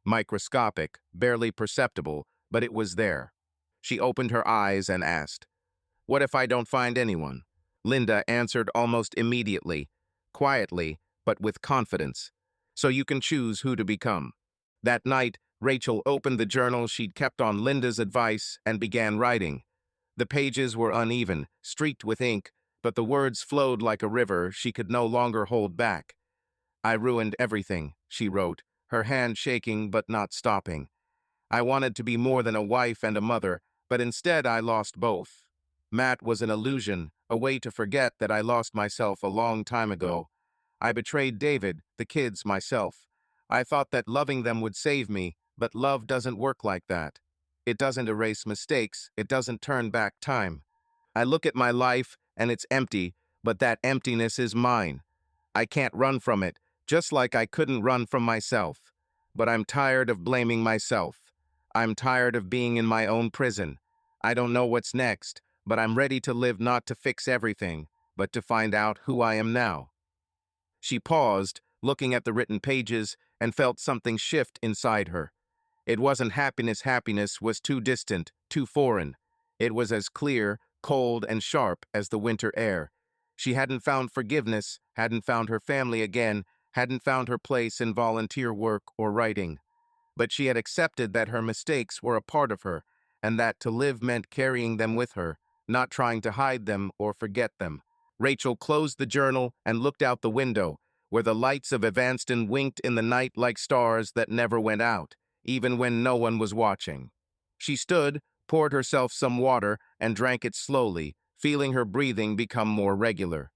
Microscopic, barely perceptible, but it was there. She opened her eyes and asked, what if I don't find anyone? Linda answered almost immediately, quietly, but with confidence. So you can choose who to become. That night, Rachel opened the journal she'd kept on Linda's advice and began writing. The pages were uneven, streaked with ink, but the words flowed like a river she could no longer hold back. I ruined everything, she wrote, her hand shaking but not stopping. I wanted to be more than a wife and a mother, but instead I lost both. Matt was an illusion, a way to forget that I lost myself a long time ago. I betrayed David, the kids, myself. I thought that loving them would save me, but love doesn't work like that. It doesn't erase mistakes, it doesn't turn back time. I look at my life, and it's empty, but that emptiness is mine. I can't run from it, just like I couldn't run from myself. But I'm tired of blaming myself. I'm tired of being in my own prison. I don't know what's next, but I'm ready to live not to fix everything, but to find out who I am now. She paused, looking at the written pages, and felt something shift inside her. It wasn't happiness. Happiness was too distant, too foreign. It was as clear, cold, and sharp as the winter air. She hadn't found forgiveness, hadn't found her family again, hadn't found her place in volunteer work or writing. But she had accepted that her mistakes were a part of her, and that to live meant carrying them with her, not trying to hide them or forget them. Rachel closed the journal and looked out the window, where the lights of Evanston winked in the night like stars that never went out, even when no one was watching. She stood, poured herself some water, and drank it slowly, feeling her breathing become more regular.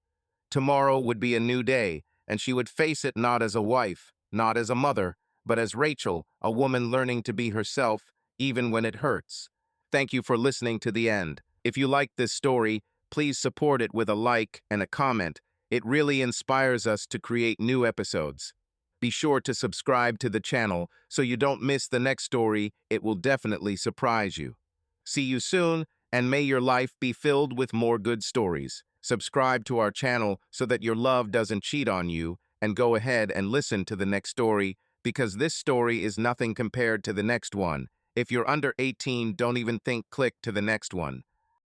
Tomorrow would be a new day, and she would face it not as a wife, not as a mother, but as Rachel, a woman learning to be herself, even when it hurts. Thank you for listening to the end. If you liked this story, please support it with a like and a comment. It really inspires us to create new episodes. Be sure to subscribe to the channel so you don't miss the next story. It will definitely surprise you. See you soon, and may your life be filled with more good stories. Subscribe to our channel so that your love doesn't cheat on you, and go ahead and listen to the next story, because this story is nothing compared to the next one. If you're under 18, don't even think click to the next one.